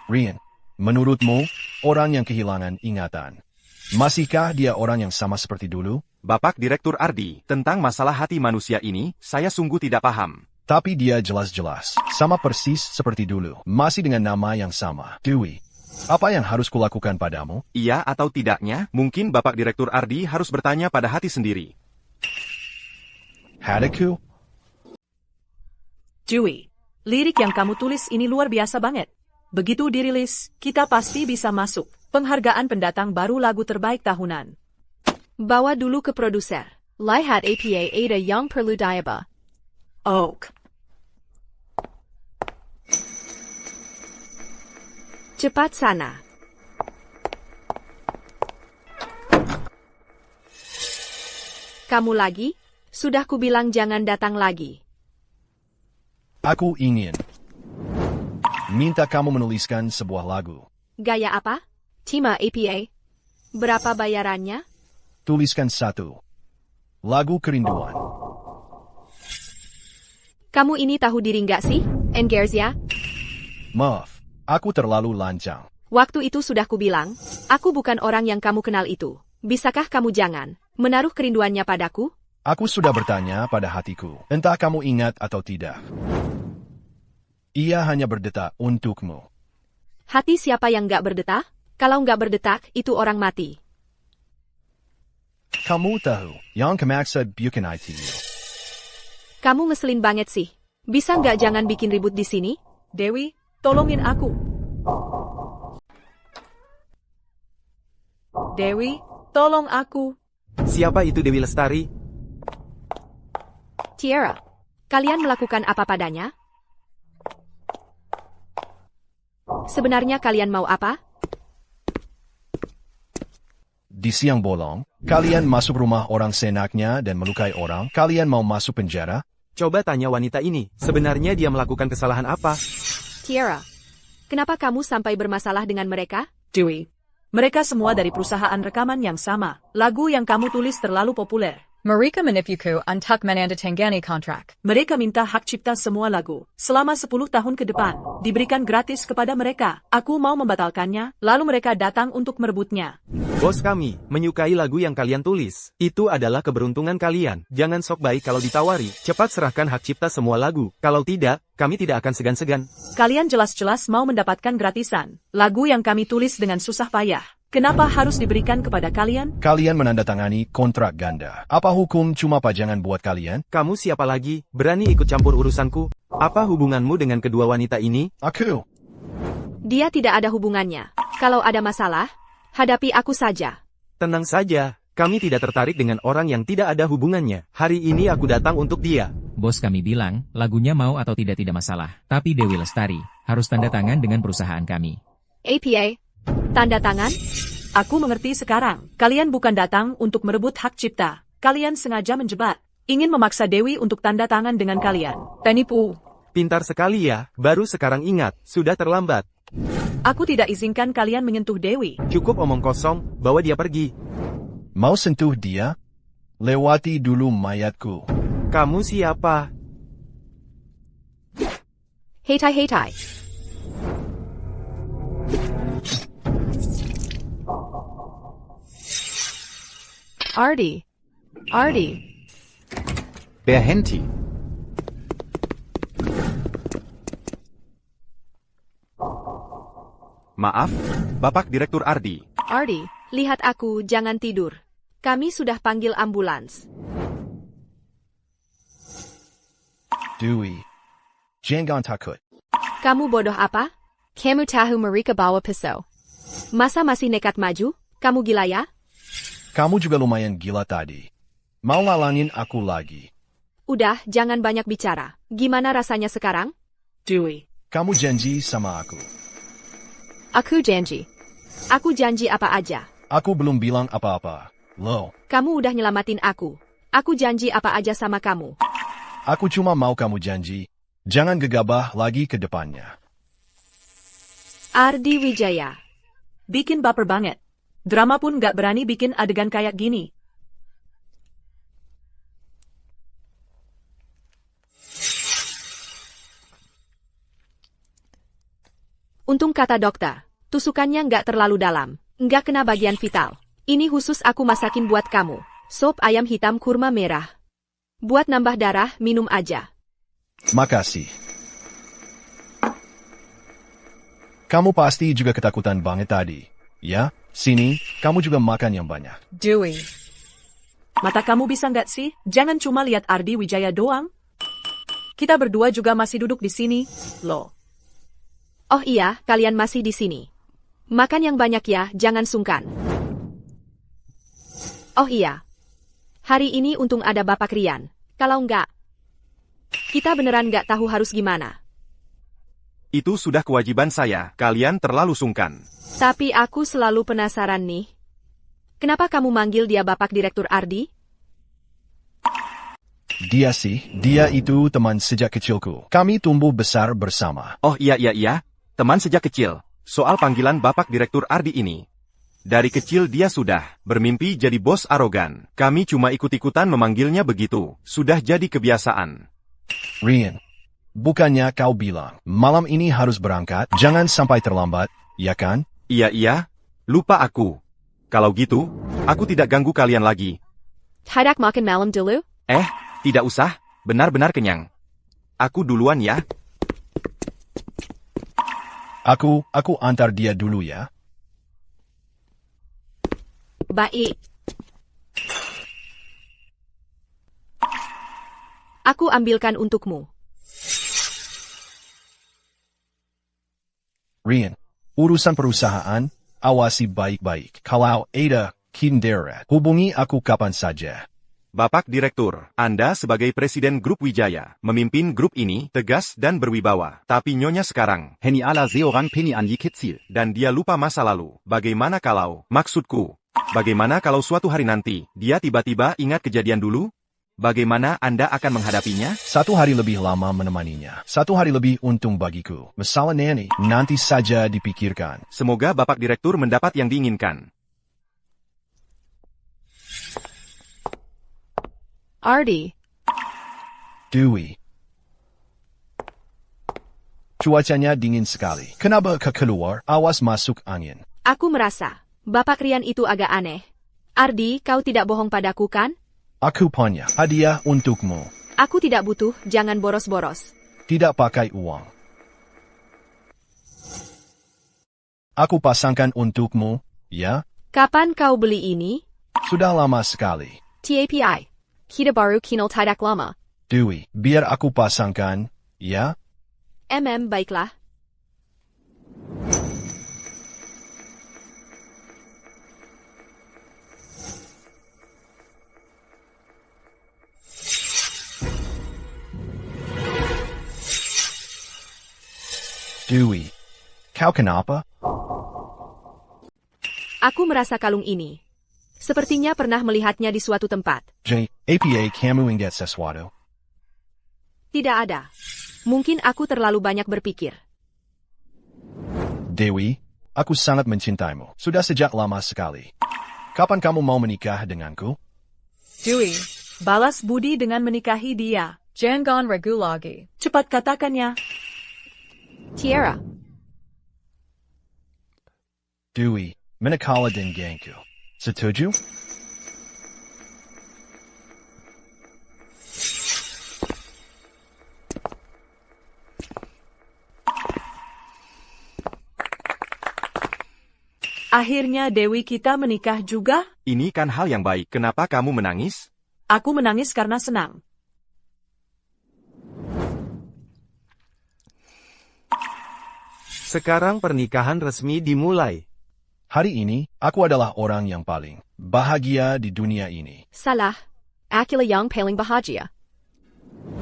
Rian, menurutmu, orang yang kehilangan ingatan, masihkah dia orang yang sama seperti dulu? Bapak Direktur Ardi, tentang masalah hati manusia ini, saya sungguh tidak paham. Tapi dia jelas-jelas sama persis seperti dulu, masih dengan nama yang sama, Dewi. Apa yang harus kulakukan padamu? Iya atau tidaknya, mungkin Bapak Direktur Ardi harus bertanya pada hati sendiri. Hatiku? Dewi, lirik yang kamu tulis ini luar biasa banget. Begitu dirilis, kita pasti bisa masuk penghargaan pendatang baru lagu terbaik tahunan. Bawa dulu ke produser. Lihat apa ada yang perlu diubah. Oak. Cepat sana. Kamu lagi? Sudah kubilang jangan datang lagi. Aku ingin minta kamu menuliskan sebuah lagu. Gaya apa? Tima APA. Berapa bayarannya? Tuliskan 1. Lagu kerinduan. Kamu ini tahu diri nggak sih, Engerzia? Maaf, aku terlalu lancang. Waktu itu sudah kubilang, aku bukan orang yang kamu kenal itu. Bisakah kamu jangan menaruh kerinduannya padaku? Aku sudah bertanya pada hatiku, entah kamu ingat atau tidak. Ia hanya berdetak untukmu. Hati siapa yang nggak berdetak? Kalau nggak berdetak, itu orang mati. Kamu tahu, yang kemaksa bukan ITU. Kamu ngeselin banget sih. Bisa nggak jangan bikin ribut di sini? Dewi, tolongin aku. Dewi, tolong aku. Siapa itu Dewi Lestari? Tiara, kalian melakukan apa padanya? Sebenarnya kalian mau apa? Di siang bolong, kalian masuk rumah orang seenaknya dan melukai orang, kalian mau masuk penjara? Coba tanya wanita ini, sebenarnya dia melakukan kesalahan apa? Tiara, kenapa kamu sampai bermasalah dengan mereka? Dewi, mereka semua dari perusahaan rekaman yang sama. Lagu yang kamu tulis terlalu populer. Mereka menipuku untuk menandatangani kontrak. Mereka minta hak cipta semua lagu. Selama 10 tahun ke depan, diberikan gratis kepada mereka. Aku mau membatalkannya, lalu mereka datang untuk merebutnya. Bos kami, menyukai lagu yang kalian tulis. Itu adalah keberuntungan kalian. Jangan sok baik kalau ditawari. Cepat serahkan hak cipta semua lagu. Kalau tidak, kami tidak akan segan-segan. Kalian jelas-jelas mau mendapatkan gratisan. Lagu yang kami tulis dengan susah payah. Kenapa harus diberikan kepada kalian? Kalian menandatangani kontrak ganda. Apa hukum cuma pajangan buat kalian? Kamu siapa lagi? Berani ikut campur urusanku? Apa hubunganmu dengan kedua wanita ini? Aku. Dia tidak ada hubungannya. Kalau ada masalah, hadapi aku saja. Tenang saja, kami tidak tertarik dengan orang yang tidak ada hubungannya. Hari ini aku datang untuk dia. Bos kami bilang, lagunya mau atau tidak masalah. Tapi Dewi Lestari harus tanda tangan dengan perusahaan kami. APA, tanda tangan? Aku mengerti sekarang. Kalian bukan datang untuk merebut hak cipta. Kalian sengaja menjebak. Ingin memaksa Dewi untuk tanda tangan dengan kalian. Penipu. Pintar sekali ya, baru sekarang ingat, sudah terlambat. Aku tidak izinkan kalian menyentuh Dewi. Cukup omong kosong, bawa dia pergi. Mau sentuh dia? Lewati dulu mayatku. Kamu siapa? Hetai. Ardi. Berhenti. Maaf, Bapak Direktur Ardi. Ardi, lihat aku, jangan tidur. Kami sudah panggil ambulans. Dewi, jangan takut. Kamu bodoh apa? Kamu tahu mereka bawa pisau. Masa masih nekat maju? Kamu gila ya? Kamu juga lumayan gila tadi. Mau lalangin aku lagi. Udah, jangan banyak bicara. Gimana rasanya sekarang? Dewi. Kamu janji sama aku. Aku janji. Aku janji apa aja. Aku belum bilang apa-apa. Lo. Kamu udah nyelamatin aku. Aku janji apa aja sama kamu. Aku cuma mau kamu janji. Jangan gegabah lagi ke depannya. Ardi Wijaya. Bikin baper banget. Drama pun gak berani bikin adegan kayak gini. Untung kata dokter, tusukannya nggak terlalu dalam, nggak kena bagian vital. Ini khusus aku masakin buat kamu, sop ayam hitam kurma merah. Buat nambah darah, minum aja. Makasih. Kamu pasti juga ketakutan banget tadi, ya? Sini, kamu juga makan yang banyak. Dewi. Mata kamu bisa nggak sih? Jangan cuma lihat Ardi Wijaya doang. Kita berdua juga masih duduk di sini, loh. Oh iya, kalian masih di sini. Makan yang banyak ya, jangan sungkan. Oh iya. Hari ini untung ada Bapak Rian. Kalau enggak, kita beneran nggak tahu harus gimana. Itu sudah kewajiban saya, kalian terlalu sungkan. Tapi aku selalu penasaran nih. Kenapa kamu manggil dia Bapak Direktur Ardi? Dia itu teman sejak kecilku. Kami tumbuh besar bersama. Oh iya, teman sejak kecil. Soal panggilan Bapak Direktur Ardi ini. Dari kecil dia sudah bermimpi jadi bos arogan. Kami cuma ikut-ikutan memanggilnya begitu. Sudah jadi kebiasaan. Rian, bukannya kau bilang, malam ini harus berangkat, jangan sampai terlambat, ya kan? Iya, lupa aku. Kalau gitu, aku tidak ganggu kalian lagi. Tidak makan malam dulu? Tidak usah, benar-benar kenyang. Aku duluan ya. Aku antar dia dulu ya. Baik. Aku ambilkan untukmu. Rian, urusan perusahaan, awasi baik-baik. Kalau ada kinderat, hubungi aku kapan saja. Bapak Direktur, Anda sebagai Presiden Grup Wijaya, memimpin grup ini tegas dan berwibawa. Tapi Nyonya sekarang, Henny ala seorang penyanyi kecil. dan dia lupa masa lalu. Bagaimana kalau, maksudku, bagaimana kalau suatu hari nanti, dia tiba-tiba ingat kejadian dulu? Bagaimana Anda akan menghadapinya? 1 hari lebih lama menemaninya. 1 hari lebih untung bagiku. Masalah Nanny, nanti saja dipikirkan. Semoga Bapak Direktur mendapat yang diinginkan. Artie. Dewey. Cuacanya dingin sekali. Kenapa keluar? Awas masuk angin. Aku merasa, Bapak Rian itu agak aneh. Ardi, kau tidak bohong padaku kan? Aku punya hadiah untukmu. Aku tidak butuh, jangan boros-boros. Tidak pakai uang. Aku pasangkan untukmu, ya? Kapan kau beli ini? Sudah lama sekali. TAPI. Kita baru kinal tidak lama. Dewey, biar aku pasangkan, ya? Baiklah. Dewey, kau kenapa? Aku merasa kalung ini. Sepertinya pernah melihatnya di suatu tempat. APA kamu ingat sesuatu? Tidak ada. Mungkin aku terlalu banyak berpikir. Dewi, aku sangat mencintaimu. Sudah sejak lama sekali. Kapan kamu mau menikah denganku? Dewey, balas budi dengan menikahi dia. Jangan ragu lagi. Cepat katakannya. Tiara. Dewey, menikah denganku. Setuju? Akhirnya Dewi kita menikah juga? Ini kan hal yang baik. Kenapa kamu menangis? Aku menangis karena senang. Sekarang pernikahan resmi dimulai. Hari ini, aku adalah orang yang paling bahagia di dunia ini. Salah. Akila yang paling bahagia.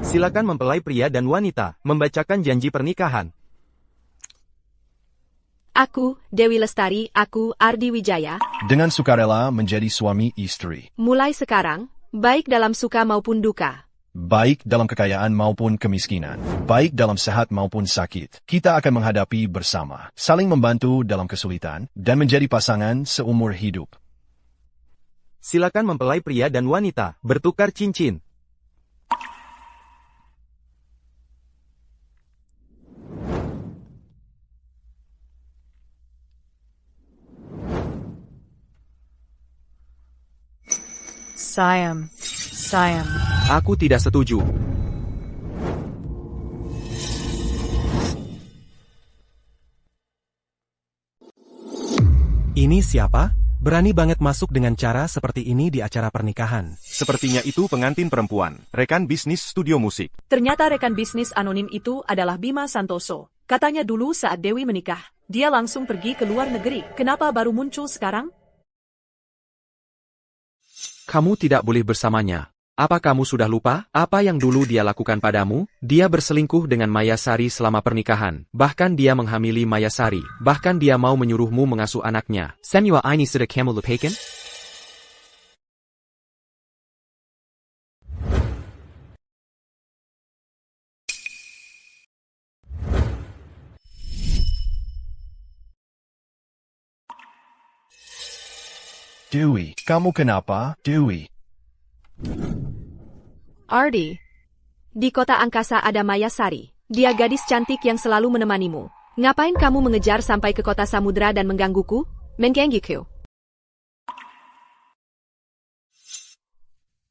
Silakan mempelai pria dan wanita membacakan janji pernikahan. Aku, Dewi Lestari, aku, Ardi Wijaya. Dengan sukarela menjadi suami istri. Mulai sekarang, baik dalam suka maupun duka. Baik dalam kekayaan maupun kemiskinan. Baik dalam sehat maupun sakit. Kita akan menghadapi bersama. Saling membantu dalam kesulitan. Dan menjadi pasangan seumur hidup. Silakan mempelai pria dan wanita bertukar cincin. Sayang. Aku tidak setuju. Ini siapa? Berani banget masuk dengan cara seperti ini di acara pernikahan. Sepertinya itu pengantin perempuan, rekan bisnis studio musik. Ternyata rekan bisnis anonim itu adalah Bima Santoso. Katanya dulu saat Dewi menikah, dia langsung pergi ke luar negeri. Kenapa baru muncul sekarang? Kamu tidak boleh bersamanya. Apa kamu sudah lupa? Apa yang dulu dia lakukan padamu? Dia berselingkuh dengan Maya Sari selama pernikahan. Bahkan dia menghamili Maya Sari. Bahkan dia mau menyuruhmu mengasuh anaknya. Semua ini sudah kamu lupakan? Dewi, kamu kenapa? Dewi. Ardi. Di kota angkasa ada Maya Sari. Dia gadis cantik yang selalu menemanimu. Ngapain kamu mengejar sampai ke kota samudra dan menggangguku? Menggangguku.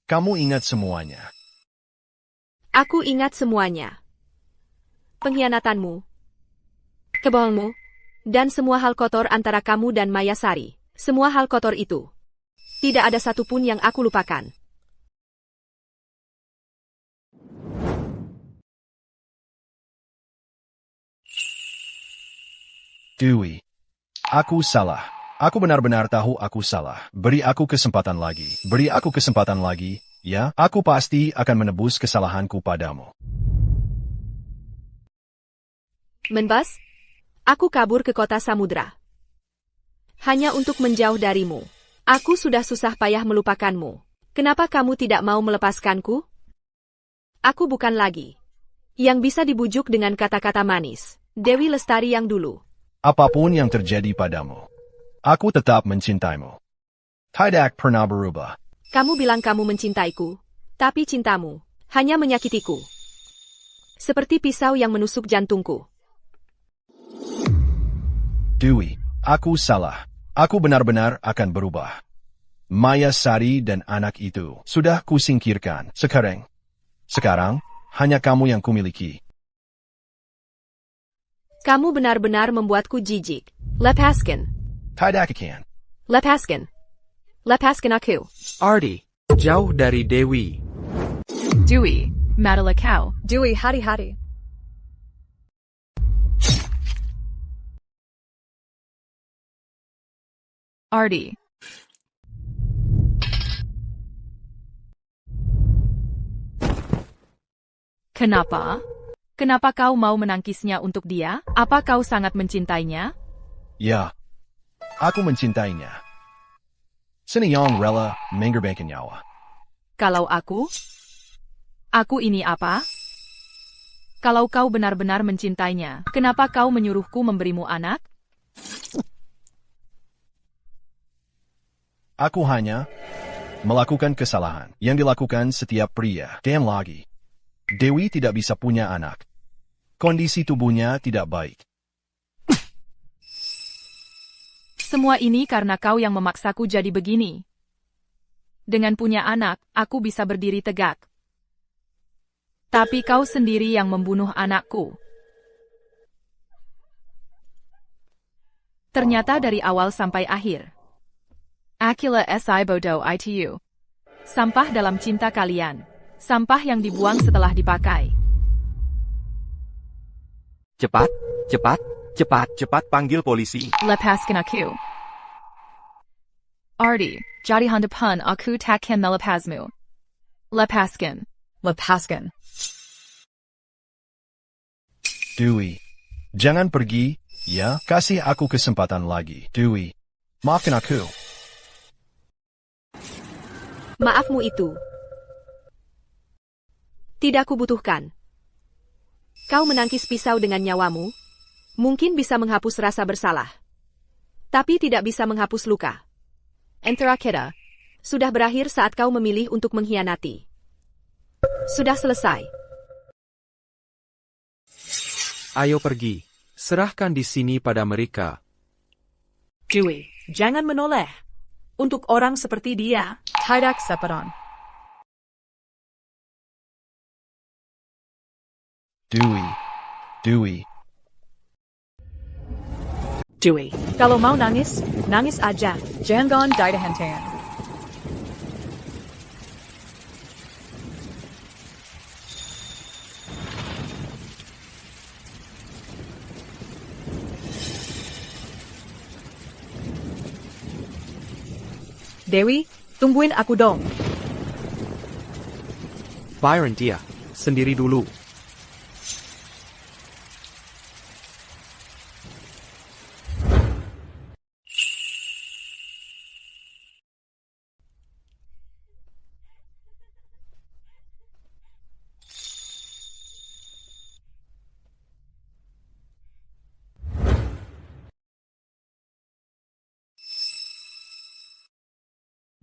Kamu ingat semuanya. Aku ingat semuanya. Pengkhianatanmu. Kebohonganmu. Dan semua hal kotor antara kamu dan Mayasari. Semua hal kotor itu. Tidak ada satupun yang aku lupakan. Dewi. Aku salah. Aku benar-benar tahu aku salah. Beri aku kesempatan lagi. Beri aku kesempatan lagi, ya? Aku pasti akan menebus kesalahanku padamu. Menbas, aku kabur ke kota samudra. Hanya untuk menjauh darimu. Aku sudah susah payah melupakanmu. Kenapa kamu tidak mau melepaskanku? Aku bukan lagi yang bisa dibujuk dengan kata-kata manis. Dewi Lestari yang dulu. Apapun yang terjadi padamu, aku tetap mencintaimu. Tidak pernah berubah. Kamu bilang kamu mencintaiku, tapi cintamu hanya menyakitiku. Seperti pisau yang menusuk jantungku. Dewi, aku salah. Aku benar-benar akan berubah. Mayasari dan anak itu sudah kusingkirkan. Sekarang, hanya kamu yang kumiliki. Kamu benar-benar membuatku jijik. Lepaskan. Tidak akan. Lepaskan. Lepaskan aku. Ardi, jauh dari Dewi. Dewi, madalah kau. Dewi, hari-hari. Ardi. Kenapa? Kenapa kau mau menangkisnya untuk dia? Apa kau sangat mencintainya? Ya, aku mencintainya. Seniyong rela mengorbankan nyawa. Kalau aku ini apa? Kalau kau benar-benar mencintainya, kenapa kau menyuruhku memberimu anak? Aku hanya melakukan kesalahan yang dilakukan setiap pria. Dan lagi, Dewi tidak bisa punya anak. Kondisi tubuhnya tidak baik. Semua ini karena kau yang memaksaku jadi begini. Dengan punya anak, aku bisa berdiri tegak. Tapi kau sendiri yang membunuh anakku. Ternyata dari awal sampai akhir. Akila si bodoh itu. Sampah dalam cinta kalian. Sampah yang dibuang setelah dipakai. Cepat, cepat, cepat, cepat panggil polisi. Lepaskan aku. Ardi, jadi handapan aku takkan melepasmu. Lepaskan. Lepaskan. Dewi, jangan pergi, ya? Kasih aku kesempatan lagi. Dewi, maafkan aku. Maafmu itu tidak kubutuhkan. Kau menangkis pisau dengan nyawamu, mungkin bisa menghapus rasa bersalah. Tapi tidak bisa menghapus luka. Antara kita sudah berakhir saat kau memilih untuk mengkhianati. Sudah selesai. Ayo pergi. Serahkan di sini pada mereka. Dewi, jangan menoleh. Untuk orang seperti dia. Tidak sepadan. Dewi. Dewi, kalau mau nangis, nangis aja. Jangan didahentian. Dewi, tungguin aku dong. Byron dia, sendiri dulu.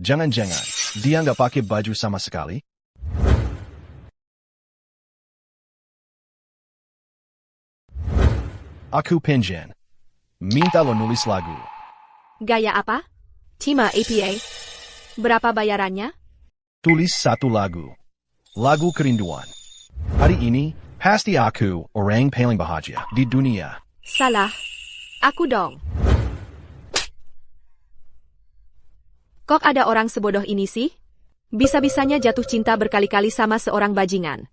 Jangan-jangan, dia nggak pakai baju sama sekali? Aku pengen minta lo nulis lagu. Gaya apa? Tima APA. Berapa bayarannya? Tulis satu lagu. Lagu kerinduan. Hari ini, pasti aku orang paling bahagia di dunia. Salah. Aku dong. Kok ada orang sebodoh ini sih? Bisa-bisanya jatuh cinta berkali-kali sama seorang bajingan.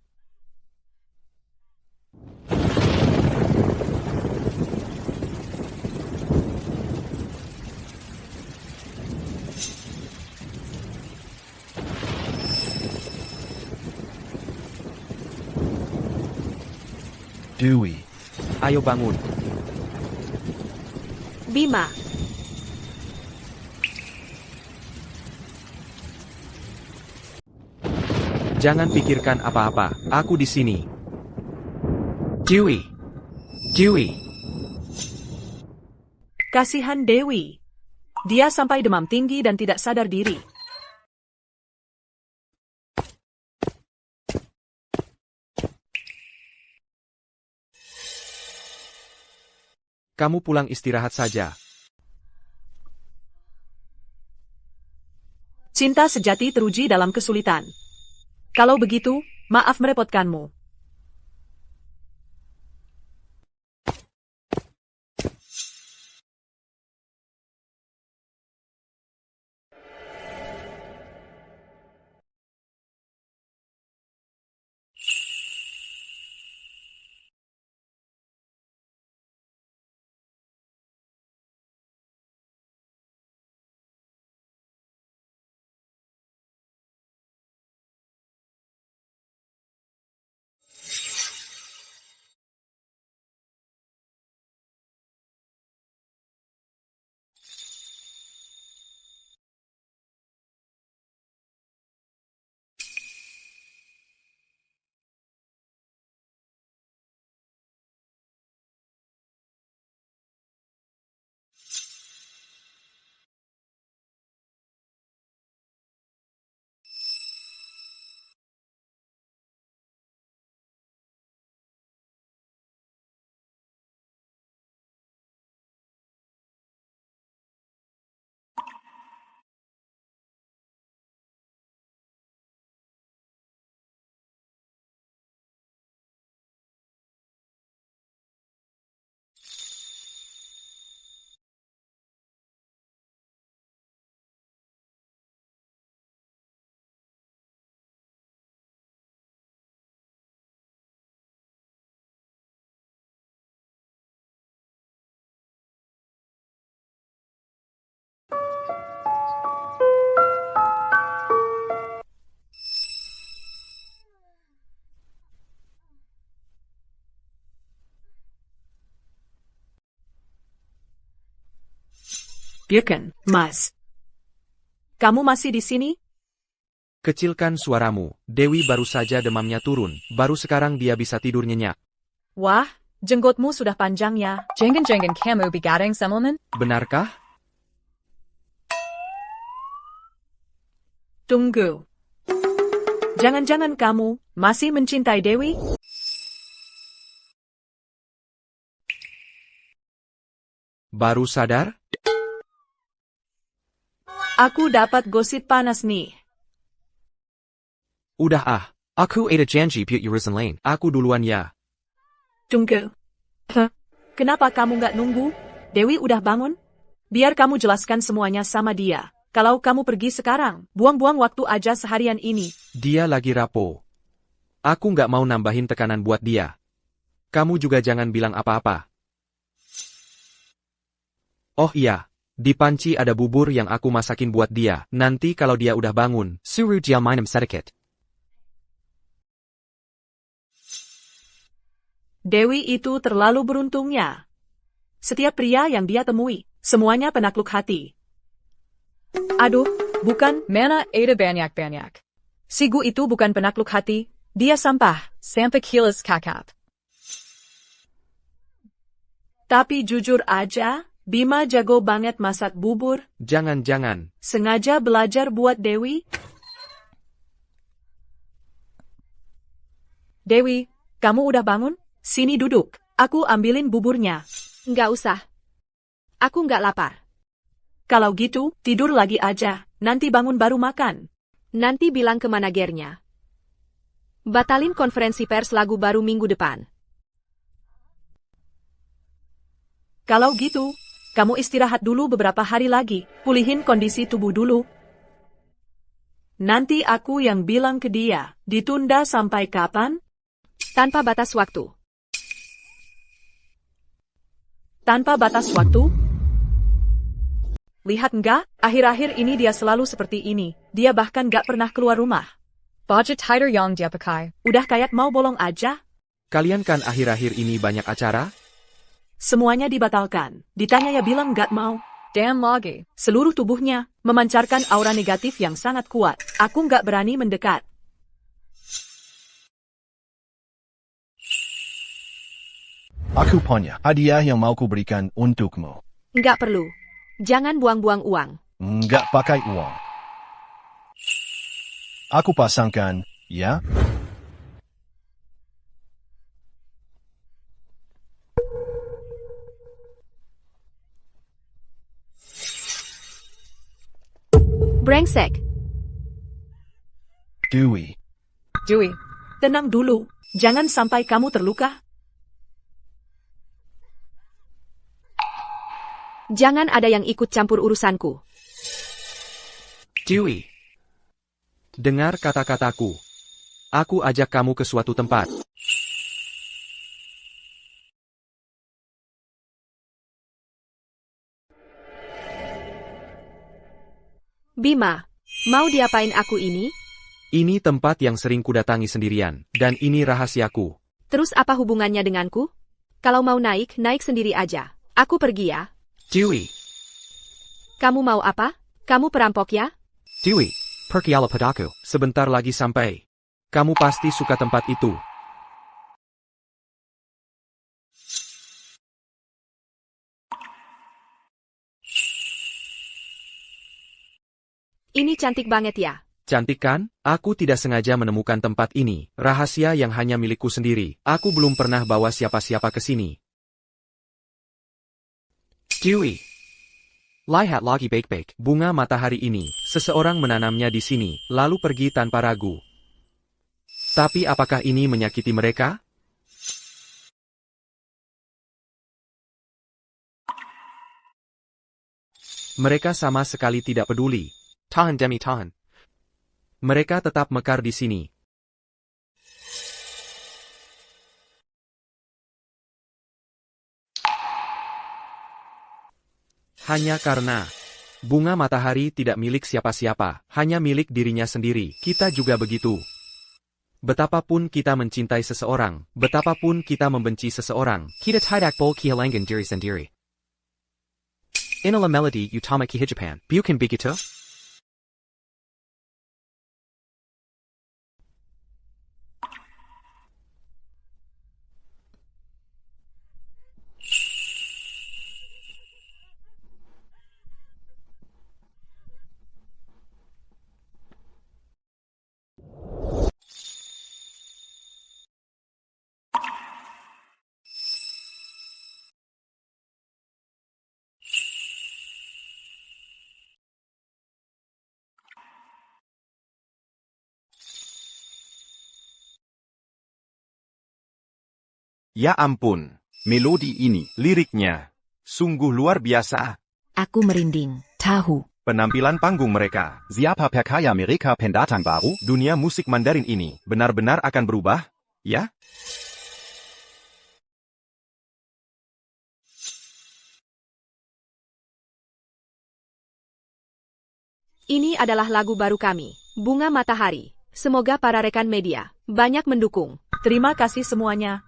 Dewi. Ayo bangun. Bima. Jangan pikirkan apa-apa, aku di sini. Dewi. Dewi. Kasihan Dewi. Dia sampai demam tinggi dan tidak sadar diri. Kamu pulang istirahat saja. Cinta sejati teruji dalam kesulitan. Kalau begitu, maaf merepotkanmu. Birken, Mas. Kamu masih di sini? Kecilkan suaramu, Dewi baru saja demamnya turun, baru sekarang dia bisa tidur nyenyak. Wah, jenggotmu sudah panjang ya. Jangan-jangan kamu begadang semalaman? Benarkah? Tunggu. Jangan-jangan kamu masih mencintai Dewi? Baru sadar? Aku dapat gosip panas nih. Udah aku ada janji piut urusan lain. Aku duluan ya. Tunggu. Kenapa kamu nggak nunggu? Dewi udah bangun? Biar kamu jelaskan semuanya sama dia. Kalau kamu pergi sekarang, buang-buang waktu aja seharian ini. Dia lagi rapo. Aku nggak mau nambahin tekanan buat dia. Kamu juga jangan bilang apa-apa. Oh iya. Di panci ada bubur yang aku masakin buat dia. Nanti kalau dia udah bangun, suruh dia minum sedikit. Dewi itu terlalu beruntungnya. Setiap pria yang dia temui, semuanya penakluk hati. Aduh, bukan. Mana ada banyak-banyak. Sigu itu bukan penakluk hati, dia sampah. Sampai kilas kakap. Tapi jujur aja, Bima jago banget masak bubur. Jangan-jangan. Sengaja belajar buat Dewi. Dewi, kamu udah bangun? Sini duduk, aku ambilin buburnya. Nggak usah. Aku nggak lapar. Kalau gitu, tidur lagi aja, nanti bangun baru makan. Nanti bilang ke managernya. Batalin konferensi pers lagu baru minggu depan. Kalau gitu, kamu istirahat dulu beberapa hari lagi, pulihin kondisi tubuh dulu. Nanti aku yang bilang ke dia, ditunda sampai kapan? Tanpa batas waktu. Tanpa batas waktu? Lihat nggak, akhir-akhir ini dia selalu seperti ini. Dia bahkan nggak pernah keluar rumah. Budget tighter yang dia pakai. Udah kayak mau bolong aja. Kalian kan akhir-akhir ini banyak acara? Semuanya dibatalkan. Ditanya ya bilang nggak mau. Dan lagi. Seluruh tubuhnya memancarkan aura negatif yang sangat kuat. Aku nggak berani mendekat. Aku punya hadiah yang mau kuberikan untukmu. Nggak perlu. Jangan buang-buang uang. Nggak pakai uang. Aku pasangkan, ya? Brengsek. Dewey. Dewey. Tenang dulu. Jangan sampai kamu terluka. Jangan ada yang ikut campur urusanku. Dewey. Dengar kata-kataku. Aku ajak kamu ke suatu tempat. Bima, mau diapain aku ini? Ini tempat yang sering kudatangi sendirian, dan ini rahasiaku. Terus apa hubungannya denganku? Kalau mau naik, naik sendiri aja. Aku pergi ya. Dewey. Kamu mau apa? Kamu perampok ya? Dewey, pergilah padaku. Sebentar lagi sampai. Kamu pasti suka tempat itu. Ini cantik banget ya. Cantik kan? Aku tidak sengaja menemukan tempat ini. Rahasia yang hanya milikku sendiri. Aku belum pernah bawa siapa-siapa ke sini. Dewey. Lihat lagi baik-baik. Bunga matahari ini. Seseorang menanamnya di sini, lalu pergi tanpa ragu. Tapi apakah ini menyakiti mereka? Mereka sama sekali tidak peduli. Tahan demi tahan. Mereka tetap mekar di sini. Hanya karena bunga matahari tidak milik siapa-siapa, hanya milik dirinya sendiri. Kita juga begitu. Betapapun kita mencintai seseorang, betapapun kita membenci seseorang, kita tidak boleh kehilangan diri sendiri. Inilah melodi utama kehidupan. Bukan begitu? Ya ampun, melodi ini, liriknya, sungguh luar biasa. Aku merinding. Tahu. Penampilan panggung mereka, Siapa perkaya mereka pendatang baru? dunia musik Mandarin ini, benar-benar akan berubah, ya? Ini adalah lagu baru kami, Bunga Matahari. Semoga para rekan media banyak mendukung. Terima kasih semuanya.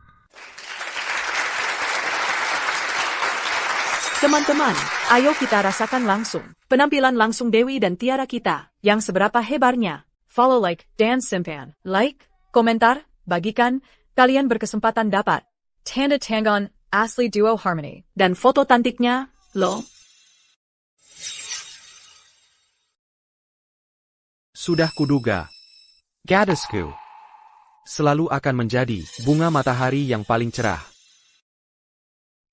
Teman-teman, ayo kita rasakan langsung penampilan langsung Dewi dan Tiara kita, yang seberapa hebarnya. Follow, like, dan simpan. Like, komentar, bagikan, kalian berkesempatan dapat. Tanda tangan, asli duo harmony. Dan foto cantiknya, loh. Sudah kuduga. Gadisku. Selalu akan menjadi bunga matahari yang paling cerah.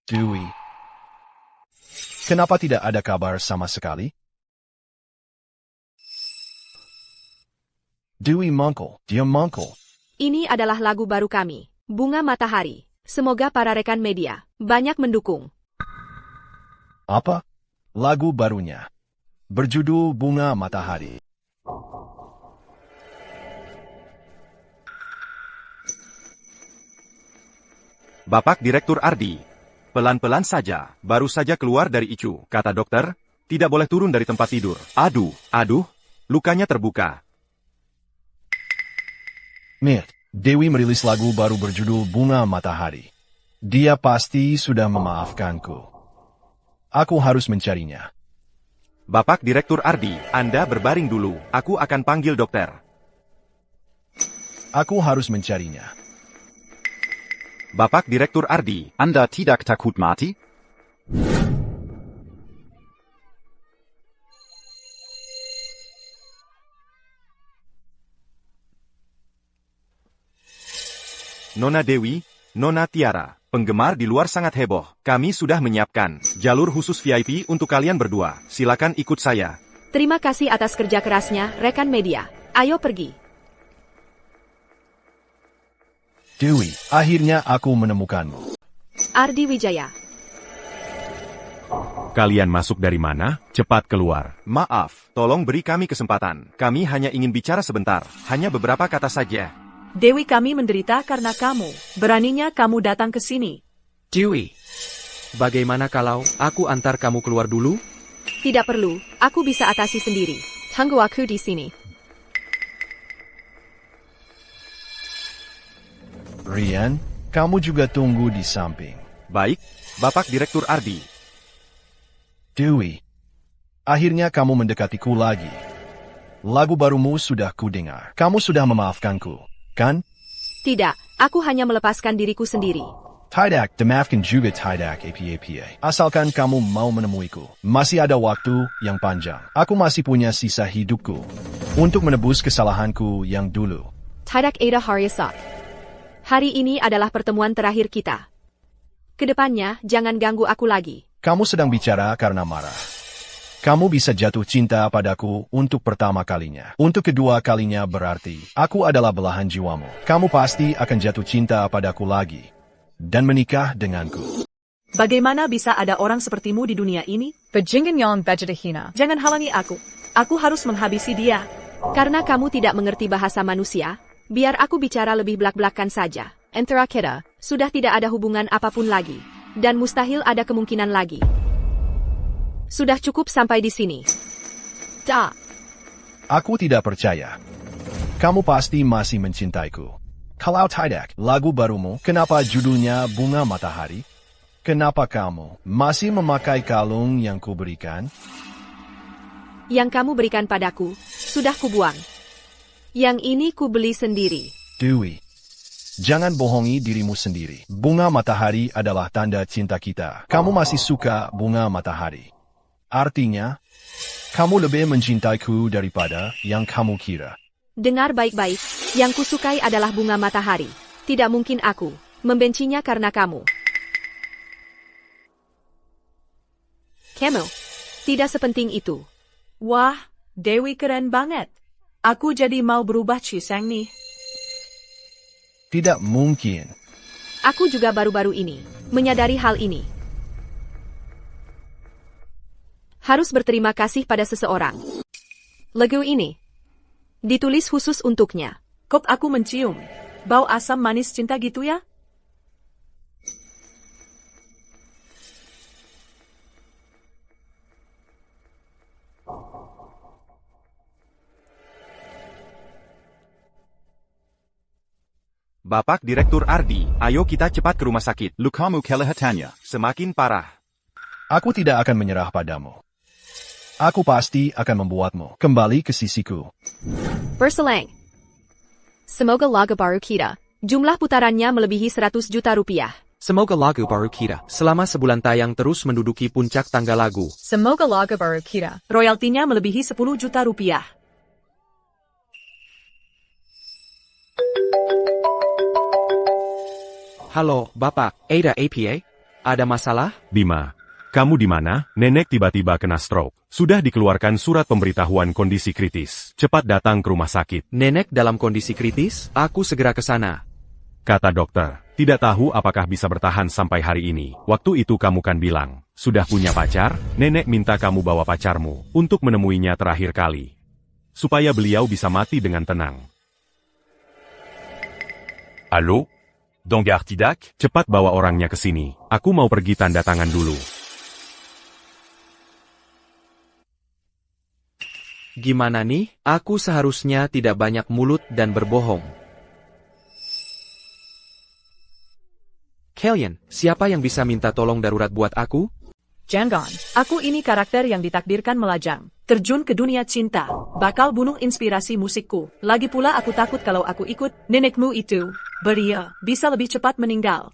Dewey. Kenapa tidak ada kabar sama sekali? Dewey mangkul, dia mangkul. Ini adalah lagu baru kami, Bunga Matahari. Semoga para rekan media banyak mendukung. Apa? Lagu barunya. Berjudul Bunga Matahari. Bapak Direktur Ardi. Pelan-pelan saja, baru saja keluar dari ICU, kata dokter. Tidak boleh turun dari tempat tidur. Aduh, lukanya terbuka. Myth, Dewi merilis lagu baru berjudul Bunga Matahari. Dia pasti sudah memaafkanku. Aku harus mencarinya. Bapak Direktur Ardi, Anda berbaring dulu. Aku akan panggil dokter. Aku harus mencarinya. Bapak Direktur Ardi, Anda tidak takut mati? Nona Dewi, Nona Tiara, penggemar di luar sangat heboh. Kami sudah menyiapkan jalur khusus VIP untuk kalian berdua. Silakan ikut saya. Terima kasih atas kerja kerasnya, rekan media. Ayo pergi. Dewi, akhirnya aku menemukanmu. Ardi Wijaya. Kalian masuk dari mana? Cepat keluar. Maaf, tolong beri kami kesempatan. Kami hanya ingin bicara sebentar. Hanya beberapa kata saja. Dewi, kami menderita karena kamu. Beraninya kamu datang ke sini. Dewi, bagaimana kalau aku antar kamu keluar dulu? Tidak perlu, aku bisa atasi sendiri. Tunggu aku di sini. Rian, kamu juga tunggu di samping. Baik, Bapak Direktur Ardi. Dewi, akhirnya kamu mendekatiku lagi. Lagu barumu sudah kudengar. Kamu sudah memaafkanku, kan? Tidak, aku hanya melepaskan diriku sendiri. Tidak, maafkan juga tidak apa. Asalkan kamu mau menemuiku. Masih ada waktu yang panjang. Aku masih punya sisa hidupku untuk menebus kesalahanku yang dulu. Tidak ada Haryasak. Hari ini adalah pertemuan terakhir kita. Kedepannya, jangan ganggu aku lagi. Kamu sedang bicara karena marah. Kamu bisa jatuh cinta padaku untuk pertama kalinya. Untuk kedua kalinya berarti, aku adalah belahan jiwamu. Kamu pasti akan jatuh cinta padaku lagi. Dan menikah denganku. Bagaimana bisa ada orang sepertimu di dunia ini? Bajingan yang bajadahina. Jangan halangi aku. Aku harus menghabisi dia. Karena kamu tidak mengerti bahasa manusia, biar aku bicara lebih belak-belakan saja. Antara kita, sudah tidak ada hubungan apapun lagi. Dan mustahil ada kemungkinan lagi. Sudah cukup sampai di sini. Tak. Aku tidak percaya. Kamu pasti masih mencintaiku. Kalau tidak, lagu barumu, kenapa judulnya Bunga Matahari? Kenapa kamu masih memakai kalung yang kuberikan? Yang kamu berikan padaku, sudah kubuang. Yang ini kubeli sendiri. Dewi, jangan bohongi dirimu sendiri. Bunga matahari adalah tanda cinta kita. Kamu masih suka bunga matahari. Artinya, kamu lebih mencintaiku daripada yang kamu kira. Dengar baik-baik, yang kusukai adalah bunga matahari. Tidak mungkin aku membencinya karena kamu. Camel, tidak sepenting itu. Wah, Dewi keren banget. Aku jadi mau berubah Cisang nih. Tidak mungkin. Aku juga baru-baru ini menyadari hal ini. Harus berterima kasih pada seseorang. Lagu ini ditulis khusus untuknya. Kok aku mencium bau asam manis cinta gitu ya? Bapak Direktur Ardi, ayo kita cepat ke rumah sakit. Lukamu kelihatannya semakin parah. Aku tidak akan menyerah padamu. Aku pasti akan membuatmu kembali ke sisiku. Berselang. Semoga lagu baru kita, jumlah putarannya melebihi 100 juta rupiah. Semoga lagu baru kita selama sebulan tayang terus menduduki puncak tangga lagu. Semoga lagu baru kita royaltinya melebihi 10 juta rupiah. Halo, Bapak, Ada APA? Ada masalah? Bima, kamu di mana? Nenek tiba-tiba kena stroke. Sudah dikeluarkan surat pemberitahuan kondisi kritis. Cepat datang ke rumah sakit. Nenek dalam kondisi kritis? Aku segera ke sana. Kata dokter. Tidak tahu apakah bisa bertahan sampai hari ini. Waktu itu kamu kan bilang, sudah punya pacar? Nenek minta kamu bawa pacarmu untuk menemuinya terakhir kali. Supaya beliau bisa mati dengan tenang. Halo? Donggar tidak? Cepat bawa orangnya ke sini. Aku mau pergi tanda tangan dulu. Gimana nih? Aku seharusnya tidak banyak mulut dan berbohong. Kalian, siapa yang bisa minta tolong darurat buat aku? Jangan, aku ini karakter yang ditakdirkan melajang. Terjun ke dunia cinta, bakal bunuh inspirasi musikku. Lagi pula aku takut kalau aku ikut, nenekmu itu, beria, bisa lebih cepat meninggal.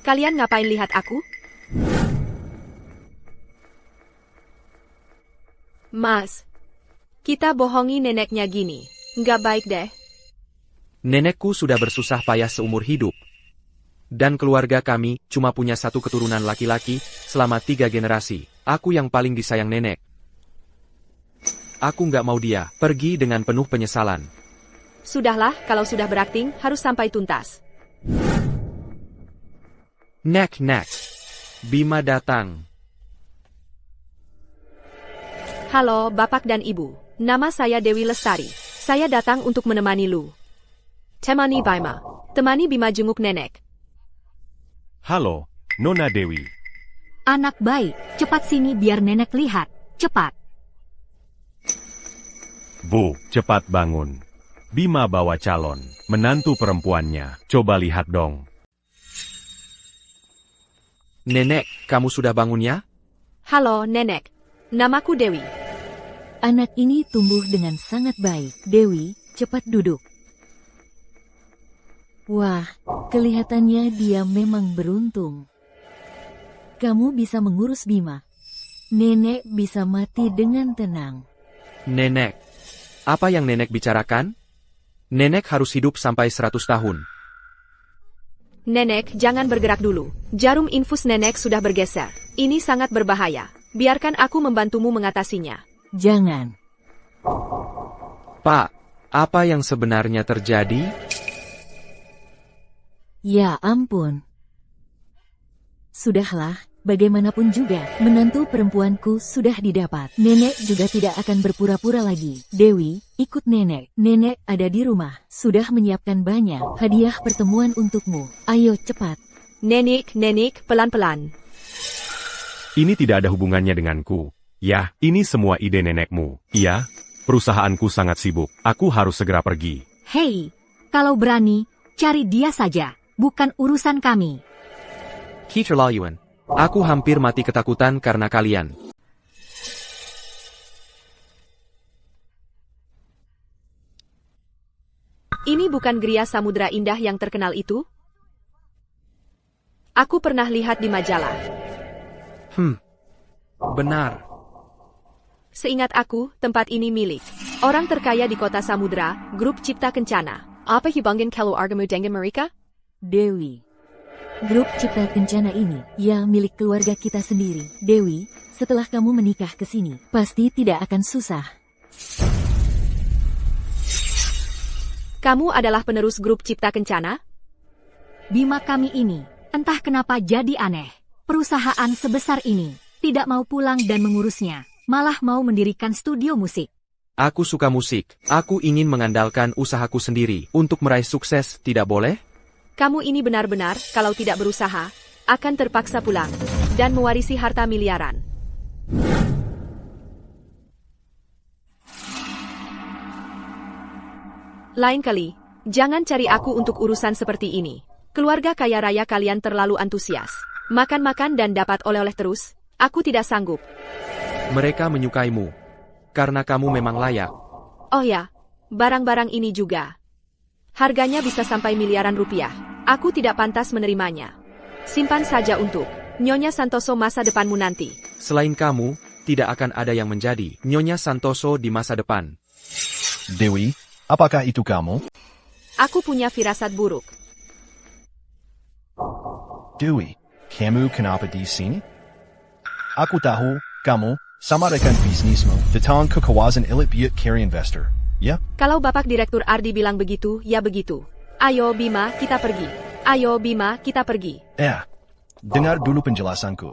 Kalian ngapain lihat aku? Mas, kita bohongi neneknya gini, nggak baik deh. Nenekku sudah bersusah payah seumur hidup. Dan keluarga kami cuma punya satu keturunan laki-laki selama 3 generasi. Aku yang paling disayang nenek. Aku nggak mau dia pergi dengan penuh penyesalan. Sudahlah, kalau sudah berakting, harus sampai tuntas. Nek. Bima datang. Halo, Bapak dan Ibu. Nama saya Dewi Lestari. Saya datang untuk menemani Lu. Temani Bima. Temani Bima jenguk nenek. Halo, Nona Dewi. Anak baik, cepat sini biar nenek lihat. Cepat. Bu, cepat bangun. Bima bawa calon, menantu perempuannya. Coba lihat dong. Nenek, kamu sudah bangun ya? Halo, nenek. Namaku Dewi. Anak ini tumbuh dengan sangat baik. Dewi, cepat duduk. Wah, kelihatannya dia memang beruntung. Kamu bisa mengurus Bima. Nenek bisa mati dengan tenang. Nenek, apa yang nenek bicarakan? Nenek harus hidup sampai 100 tahun. Nenek, jangan bergerak dulu. Jarum infus nenek sudah bergeser. Ini sangat berbahaya. Biarkan aku membantumu mengatasinya. Jangan. Pak, apa yang sebenarnya terjadi? Ya ampun. Sudahlah, bagaimanapun juga, menantu perempuanku sudah didapat. Nenek juga tidak akan berpura-pura lagi. Dewi, ikut nenek. Nenek ada di rumah, sudah menyiapkan banyak hadiah pertemuan untukmu. Ayo cepat. Nenek, pelan-pelan. Ini tidak ada hubungannya denganku. Ya, ini semua ide nenekmu. Iya, perusahaanku sangat sibuk. Aku harus segera pergi. Hei, kalau berani, cari dia saja. Bukan urusan kami. Keterlaluan. Aku hampir mati ketakutan karena kalian. Ini bukan Gria Samudra Indah yang terkenal itu? Aku pernah lihat di majalah. Benar. Seingat aku, tempat ini milik orang terkaya di kota Samudra, Grup Cipta Kencana. Apa hubungan kalau argamu dengan mereka? Dewi. Grup Cipta Kencana ini, ya milik keluarga kita sendiri. Dewi, setelah kamu menikah ke sini, pasti tidak akan susah. Kamu adalah penerus Grup Cipta Kencana? Bima kami ini, entah kenapa jadi aneh. Perusahaan sebesar ini, tidak mau pulang dan mengurusnya, malah mau mendirikan studio musik. Aku suka musik. Aku ingin mengandalkan usahaku sendiri. Untuk meraih sukses, tidak boleh? Kamu ini benar-benar, kalau tidak berusaha, akan terpaksa pulang dan mewarisi harta miliaran. Lain kali, jangan cari aku untuk urusan seperti ini. Keluarga kaya raya kalian terlalu antusias. Makan-makan dan dapat oleh-oleh terus, aku tidak sanggup. Mereka menyukaimu, karena kamu memang layak. Oh ya, barang-barang ini juga. Harganya bisa sampai miliaran rupiah. Aku tidak pantas menerimanya. Simpan saja untuk Nyonya Santoso masa depanmu nanti. Selain kamu, tidak akan ada yang menjadi Nyonya Santoso di masa depan. Dewi, apakah itu kamu? Aku punya firasat buruk. Dewi, kamu kenapa di sini? Aku tahu, kamu, sama rekan bisnismu, datang ke kawasan elit buat cari investor, ya? Kalau Bapak Direktur Ardi bilang begitu, ya begitu. Ayo Bima, kita pergi. Ayo Bima, kita pergi. Dengar dulu penjelasanku.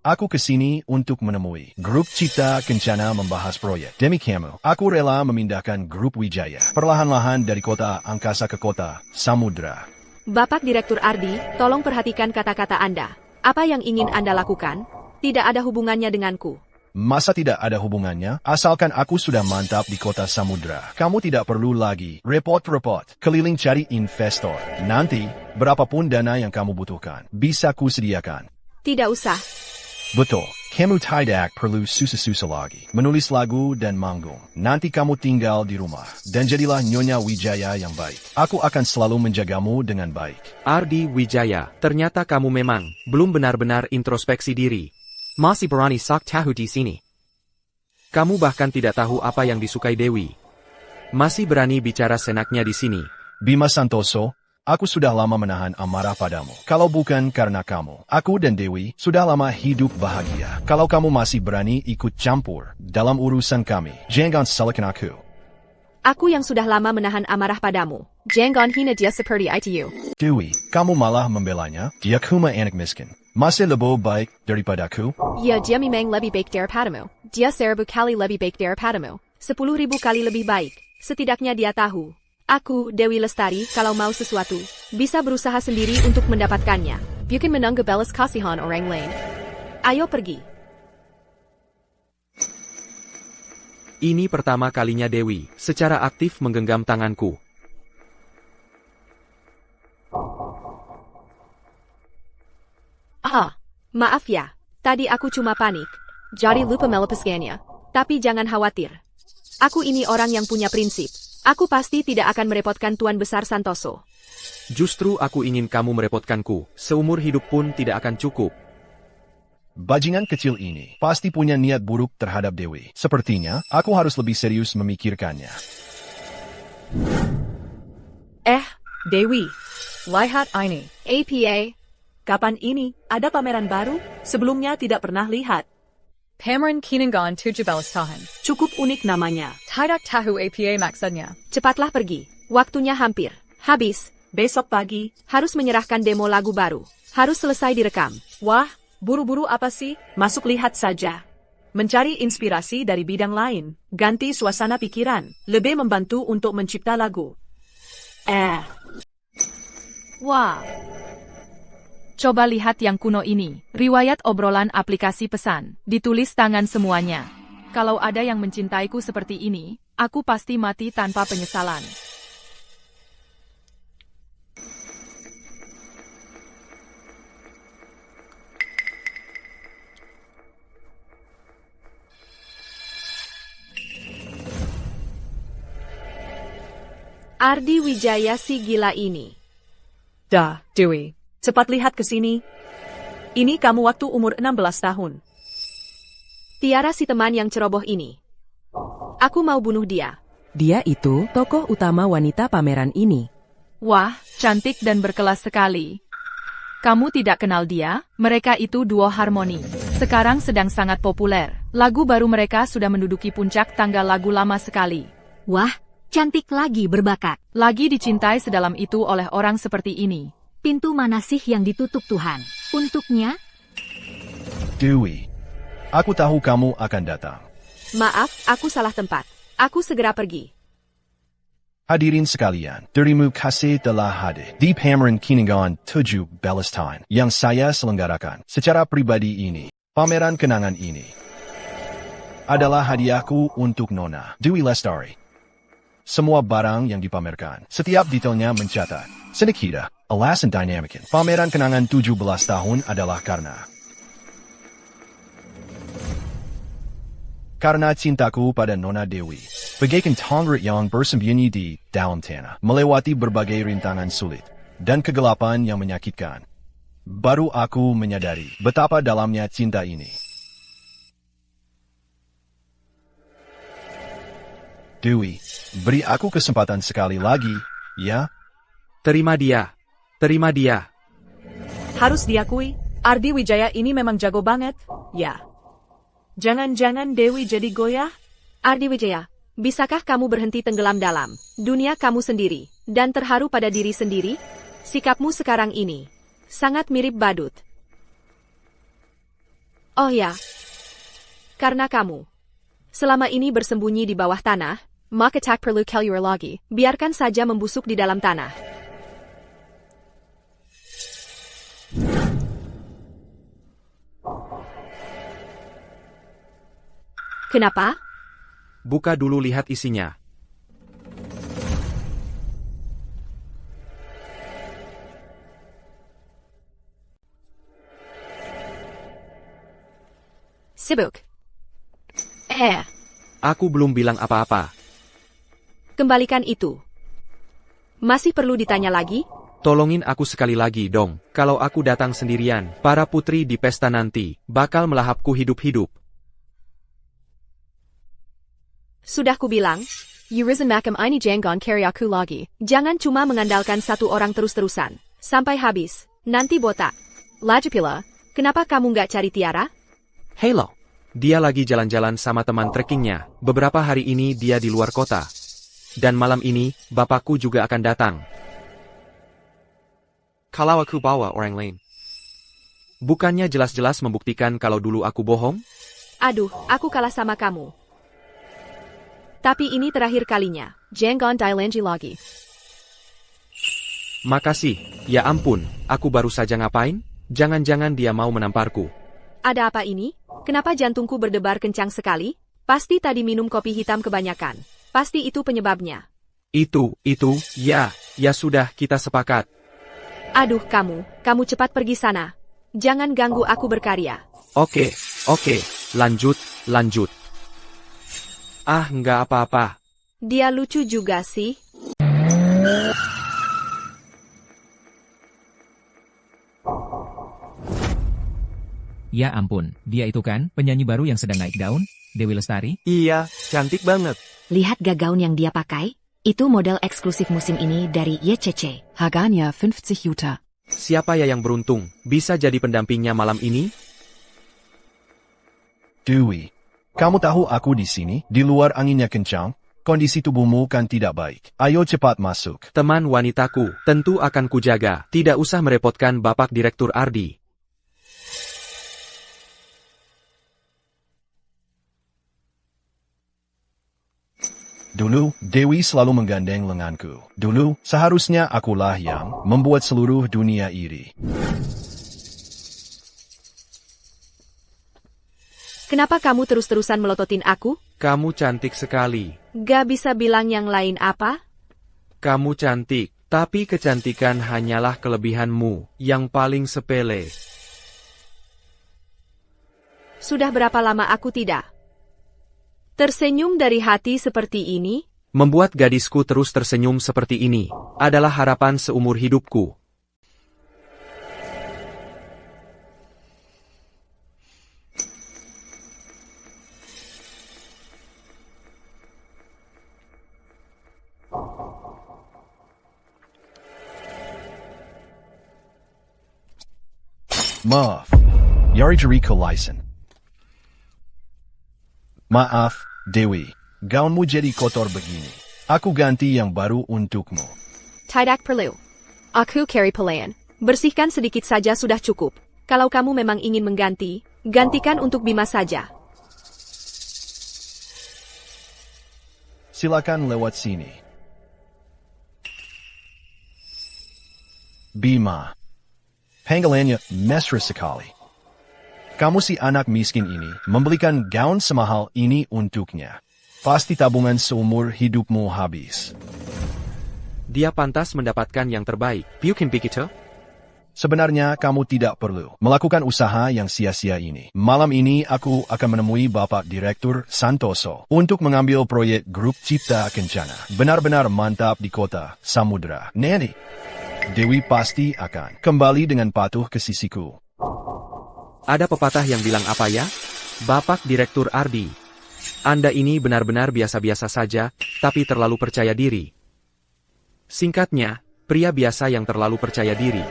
Aku kesini untuk menemui grup Cipta Kencana membahas proyek. Demi kamu, aku rela memindahkan grup Wijaya perlahan-lahan dari kota angkasa ke kota samudra. Bapak Direktur Ardi, tolong perhatikan kata-kata Anda. Apa yang ingin Anda lakukan? Tidak ada hubungannya denganku. Masa tidak ada hubungannya? Asalkan aku sudah mantap di kota samudra. Kamu tidak perlu lagi repot-repot keliling cari investor. Nanti, berapapun dana yang kamu butuhkan, bisa ku sediakan. Tidak usah. Betul, kamu tidak perlu susah-susah lagi. Menulis lagu dan manggung. Nanti kamu tinggal di rumah. Dan jadilah Nyonya Wijaya yang baik. Aku akan selalu menjagamu dengan baik. Ardi Wijaya, ternyata kamu memang belum benar-benar introspeksi diri. Masih berani sok tahu di sini. Kamu bahkan tidak tahu apa yang disukai Dewi. Masih berani bicara senaknya di sini. Bima Santoso, aku sudah lama menahan amarah padamu. Kalau bukan karena kamu, aku dan Dewi sudah lama hidup bahagia. Kalau kamu masih berani ikut campur dalam urusan kami, jangan salahkan aku. Aku yang sudah lama menahan amarah padamu. Jangan hina dia seperti itu. Dewi, kamu malah membelanya. Dia cuma anak miskin. Masih lebih baik daripadaku? Ya, dia memang lebih baik daripadamu. Dia 1000 kali lebih baik daripadamu. 10.000 kali lebih baik. Setidaknya dia tahu. Aku, Dewi Lestari, kalau mau sesuatu, bisa berusaha sendiri untuk mendapatkannya. Bukan menunggu belas kasihan orang lain. Ayo pergi. Ini pertama kalinya Dewi secara aktif menggenggam tanganku. Maaf ya. Tadi aku cuma panik. Jadi lupa melepaskannya. Tapi jangan khawatir. Aku ini orang yang punya prinsip. Aku pasti tidak akan merepotkan Tuan Besar Santoso. Justru aku ingin kamu merepotkanku. Seumur hidup pun tidak akan cukup. Bajingan kecil ini pasti punya niat buruk terhadap Dewi. Sepertinya, aku harus lebih serius memikirkannya. Dewi. Lihat ini. APA. Kapan ini? Ada pameran baru? Sebelumnya tidak pernah lihat. Pameran Kinangan 17 tahun. Cukup unik namanya. Tidak tahu APA maksudnya. Cepatlah pergi. Waktunya hampir habis. Besok pagi. Harus menyerahkan demo lagu baru. Harus selesai direkam. Wah, buru-buru apa sih? Masuk lihat saja. Mencari inspirasi dari bidang lain. Ganti suasana pikiran. Lebih membantu untuk mencipta lagu. Wah. Coba lihat yang kuno ini. Riwayat obrolan aplikasi pesan. Ditulis tangan semuanya. Kalau ada yang mencintaiku seperti ini, aku pasti mati tanpa penyesalan. Ardi Wijaya si gila ini. Dewi. Cepat lihat ke sini. Ini kamu waktu umur 16 tahun. Tiara si teman yang ceroboh ini. Aku mau bunuh dia. Dia itu tokoh utama wanita pameran ini. Wah, cantik dan berkelas sekali. Kamu tidak kenal dia? Mereka itu duo harmoni. Sekarang sedang sangat populer. Lagu baru mereka sudah menduduki puncak tangga lagu lama sekali. Wah, cantik lagi berbakat. Lagi dicintai sedalam itu oleh orang seperti ini. Pintu mana sih yang ditutup Tuhan? Untuknya? Dewi, aku tahu kamu akan datang. Maaf, aku salah tempat. Aku segera pergi. Hadirin sekalian, terima kasih telah hadir di pameran Kinangan 17 tahun yang saya selenggarakan secara pribadi ini. Pameran kenangan ini adalah hadiahku untuk Nona Dewi Lestari. Semua barang yang dipamerkan, setiap detailnya mencatat. Sedikit, alasan dinamikin. Pameran kenangan 17 tahun adalah karena cintaku pada Nona Dewi. Bagaikan tangrit yang bersembunyi di dalam tanah, melewati berbagai rintangan sulit dan kegelapan yang menyakitkan. Baru aku menyadari betapa dalamnya cinta ini. Dewi, beri aku kesempatan sekali lagi, ya? Terima dia. Terima dia. Harus diakui, Ardi Wijaya ini memang jago banget, ya. Jangan-jangan Dewi jadi goyah? Ardi Wijaya, Bisakah kamu berhenti tenggelam dalam dunia kamu sendiri, dan terharu pada diri sendiri? Sikapmu sekarang ini sangat mirip badut. Oh ya, karena kamu selama ini bersembunyi di bawah tanah, maka tak perlu keluar lagi. Biarkan saja membusuk di dalam tanah. Kenapa? Buka dulu lihat isinya. Sibuk. Aku belum bilang apa-apa. Kembalikan itu. Masih perlu ditanya lagi? Tolongin aku sekali lagi dong. Kalau aku datang sendirian, para putri di pesta nanti bakal melahapku hidup-hidup. Sudah kubilang, Yurizen Makam ini jangan carry aku lagi. Jangan cuma mengandalkan satu orang terus-terusan. Sampai habis, nanti botak. Lagipula, kenapa kamu nggak cari Tiara? Halo. Dia lagi jalan-jalan sama teman trekkingnya. Beberapa hari ini dia di luar kota. Dan malam ini, bapakku juga akan datang. Kalau aku bawa orang lain. Bukannya jelas-jelas membuktikan kalau dulu aku bohong? Aduh, aku kalah sama kamu. Tapi ini terakhir kalinya. Jangan dilanji lagi. Makasih. Ya ampun, aku baru saja ngapain? Jangan-jangan dia mau menamparku. Ada apa ini? Kenapa jantungku berdebar kencang sekali? Pasti tadi minum kopi hitam kebanyakan. Pasti itu penyebabnya. Ya sudah, kita sepakat. Aduh kamu cepat pergi sana. Jangan ganggu aku berkarya. Oke, lanjut. Ah, nggak apa-apa. Dia lucu juga sih. Ya ampun, dia itu kan penyanyi baru yang sedang naik daun, Dewi Lestari? Iya, cantik banget. Lihat gak gaun yang dia pakai? Itu model eksklusif musim ini dari YCC. Harganya 50 Juta. Siapa ya yang beruntung, bisa jadi pendampingnya malam ini? Dewi, kamu tahu aku di sini, di luar anginnya kencang, kondisi tubuhmu kan tidak baik. Ayo cepat masuk. Teman wanitaku, tentu akan kujaga. Tidak usah merepotkan Bapak Direktur Ardi. Dulu, Dewi selalu menggandeng lenganku. Dulu, seharusnya akulah yang membuat seluruh dunia iri. Kenapa kamu terus-terusan melototin aku? Kamu cantik sekali. Gak bisa bilang yang lain apa? Kamu cantik, tapi kecantikan hanyalah kelebihanmu, yang paling sepele. Sudah berapa lama aku tidak tersenyum dari hati seperti ini? Membuat gadisku terus tersenyum seperti ini adalah harapan seumur hidupku. Maaf, Yari Jari Kolaisen. Maaf, Dewi. Gaunmu jadi kotor begini. Aku ganti yang baru untukmu. Tidak perlu. Aku carry pelayan. Bersihkan sedikit saja sudah cukup. Kalau kamu memang ingin mengganti, gantikan untuk Bima saja. Silakan lewat sini. Bima. Panggilannya mesra sekali. Kamu si anak miskin ini membelikan gaun semahal ini untuknya. Pasti tabungan seumur hidupmu habis. Dia pantas mendapatkan yang terbaik. Bukan begitu? Sebenarnya kamu tidak perlu melakukan usaha yang sia-sia ini. Malam ini aku akan menemui Bapak Direktur Santoso untuk mengambil proyek grup Cipta Kencana. Benar-benar mantap di kota Samudra. Nanti, Dewi pasti akan kembali dengan patuh ke sisiku. Ada pepatah yang bilang apa ya? Bapak Direktur Ardi. Anda ini benar-benar biasa-biasa saja, tapi terlalu percaya diri. Singkatnya, pria biasa yang terlalu percaya diri.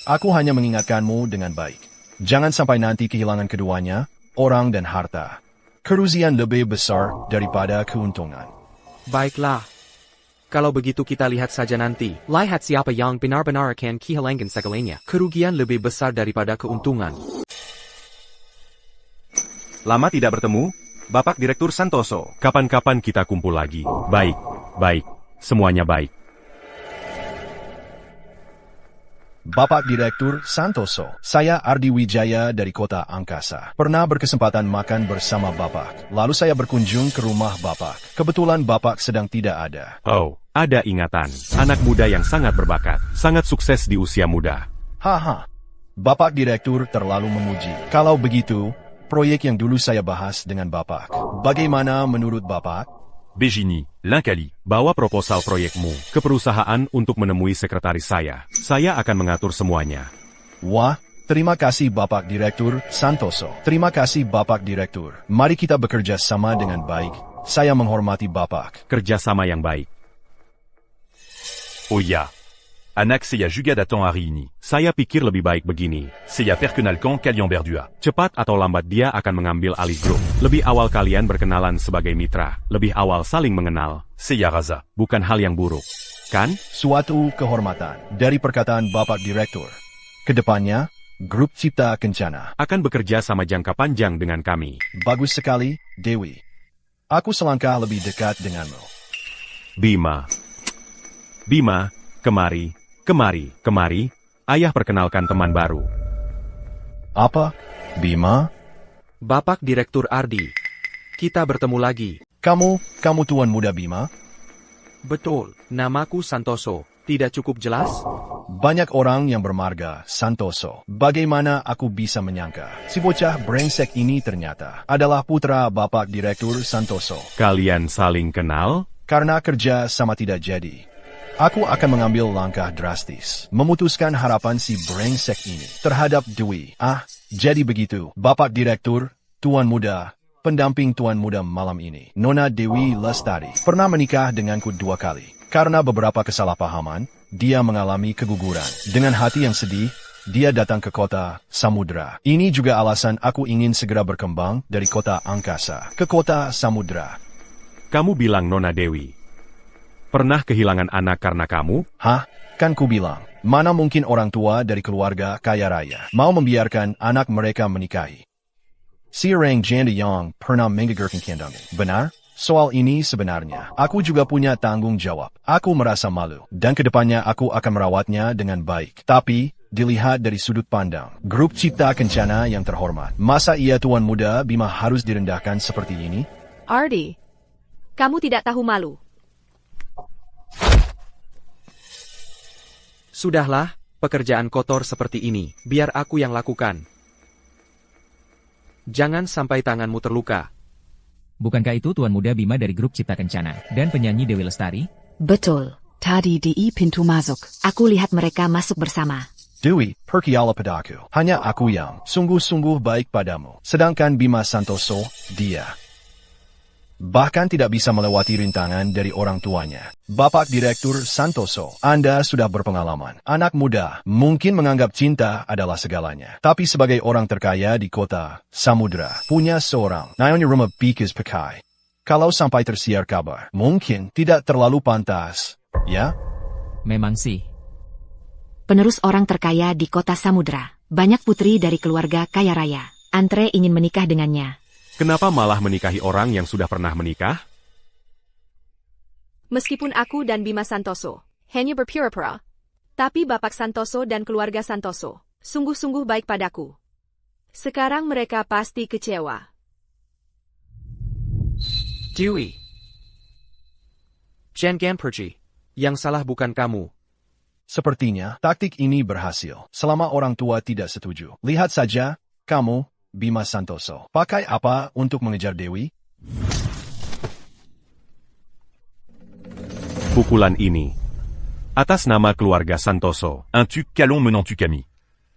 Aku hanya mengingatkanmu dengan baik. Jangan sampai nanti kehilangan keduanya, orang dan harta. Kerugian lebih besar daripada keuntungan. Baiklah. Kalau begitu kita lihat saja nanti. Lihat siapa yang benar-benar akan kehilangan segalanya. Kerugian lebih besar daripada keuntungan. Lama tidak bertemu, Bapak Direktur Santoso. Kapan-kapan kita kumpul lagi. Baik. Semuanya baik. Bapak Direktur Santoso, saya Ardi Wijaya dari Kota Angkasa. Pernah berkesempatan makan bersama Bapak. Lalu saya berkunjung ke rumah Bapak. Kebetulan Bapak sedang tidak ada. Oh, ada ingatan. Anak muda yang sangat berbakat. Sangat sukses di usia muda. Haha. Bapak Direktur terlalu memuji. Kalau begitu, proyek yang dulu saya bahas dengan Bapak. Bagaimana menurut Bapak? Begini, Lankali, bawa proposal proyekmu ke perusahaan untuk menemui sekretaris saya. Saya akan mengatur semuanya. Wah, terima kasih Bapak Direktur Santoso. Terima kasih Bapak Direktur. Mari kita bekerja sama dengan baik. Saya menghormati Bapak. Kerjasama yang baik. Oh ya. Anak saya juga datang hari ini. Saya pikir lebih baik begini. Saya perkenalkan kalian berdua. Cepat atau lambat dia akan mengambil alih grup. Lebih awal kalian berkenalan sebagai mitra. Lebih awal saling mengenal. Saya rasa. Bukan hal yang buruk. Kan? Suatu kehormatan dari perkataan Bapak Direktur. Kedepannya, Grup Cipta Kencana akan bekerja sama jangka panjang dengan kami. Bagus sekali, Dewi. Aku selangkah lebih dekat denganmu. Bima, kemari. Ayah perkenalkan teman baru. Apa? Bima? Bapak Direktur Ardi. Kita bertemu lagi. Kamu Tuan Muda Bima? Betul, namaku Santoso. Tidak cukup jelas? Banyak orang yang bermarga Santoso. Bagaimana aku bisa menyangka? Si bocah brengsek ini ternyata adalah putra Bapak Direktur Santoso. Kalian saling kenal? Karena kerja sama tidak jadi. Aku akan mengambil langkah drastis, memutuskan harapan si brengsek ini terhadap Dewi. Jadi begitu, Bapak Direktur, Tuan Muda, pendamping Tuan Muda malam ini, Nona Dewi Lestari, pernah menikah denganku 2 kali. Karena beberapa kesalahpahaman, dia mengalami keguguran. Dengan hati yang sedih, dia datang ke Kota Samudra. Ini juga alasan aku ingin segera berkembang dari Kota Angkasa ke Kota Samudra. Kamu bilang Nona Dewi pernah kehilangan anak karena kamu? Kan ku bilang, mana mungkin orang tua dari keluarga kaya raya mau membiarkan anak mereka menikahi. Si orang janda yang pernah menggugurkan kandangnya. Benar? Soal ini sebenarnya, aku juga punya tanggung jawab. Aku merasa malu, dan kedepannya aku akan merawatnya dengan baik. Tapi, dilihat dari sudut pandang Grup Cipta Kencana yang terhormat, masa iya Tuan Muda Bima harus direndahkan seperti ini? Ardi, kamu tidak tahu malu. Sudahlah, pekerjaan kotor seperti ini, biar aku yang lakukan. Jangan sampai tanganmu terluka. Bukankah itu Tuan Muda Bima dari Grup Cipta Kencana dan penyanyi Dewi Lestari? Betul. Tadi di pintu masuk. Aku lihat mereka masuk bersama. Dewi, percayalah padaku. Hanya aku yang sungguh-sungguh baik padamu. Sedangkan Bima Santoso, dia bahkan tidak bisa melewati rintangan dari orang tuanya. Bapak Direktur Santoso, Anda sudah berpengalaman. Anak muda mungkin menganggap cinta adalah segalanya. Tapi sebagai orang terkaya di Kota Samudra, punya seorang Naonya rumah bikas pakai. Kalau sampai tersiar kabar, mungkin tidak terlalu pantas, ya? Memang sih. Penerus orang terkaya di Kota Samudra. Banyak putri dari keluarga kaya raya. Andre ingin menikah dengannya. Kenapa malah menikahi orang yang sudah pernah menikah? Meskipun aku dan Bima Santoso hanya berpura-pura, tapi Bapak Santoso dan keluarga Santoso sungguh-sungguh baik padaku. Sekarang mereka pasti kecewa. Dewi. Jangan pergi. Yang salah bukan kamu. Sepertinya taktik ini berhasil selama orang tua tidak setuju. Lihat saja, kamu, Bima Santoso, pakai apa untuk mengejar Dewi? Pukulan ini atas nama keluarga Santoso. Un tu calon menant tu kami.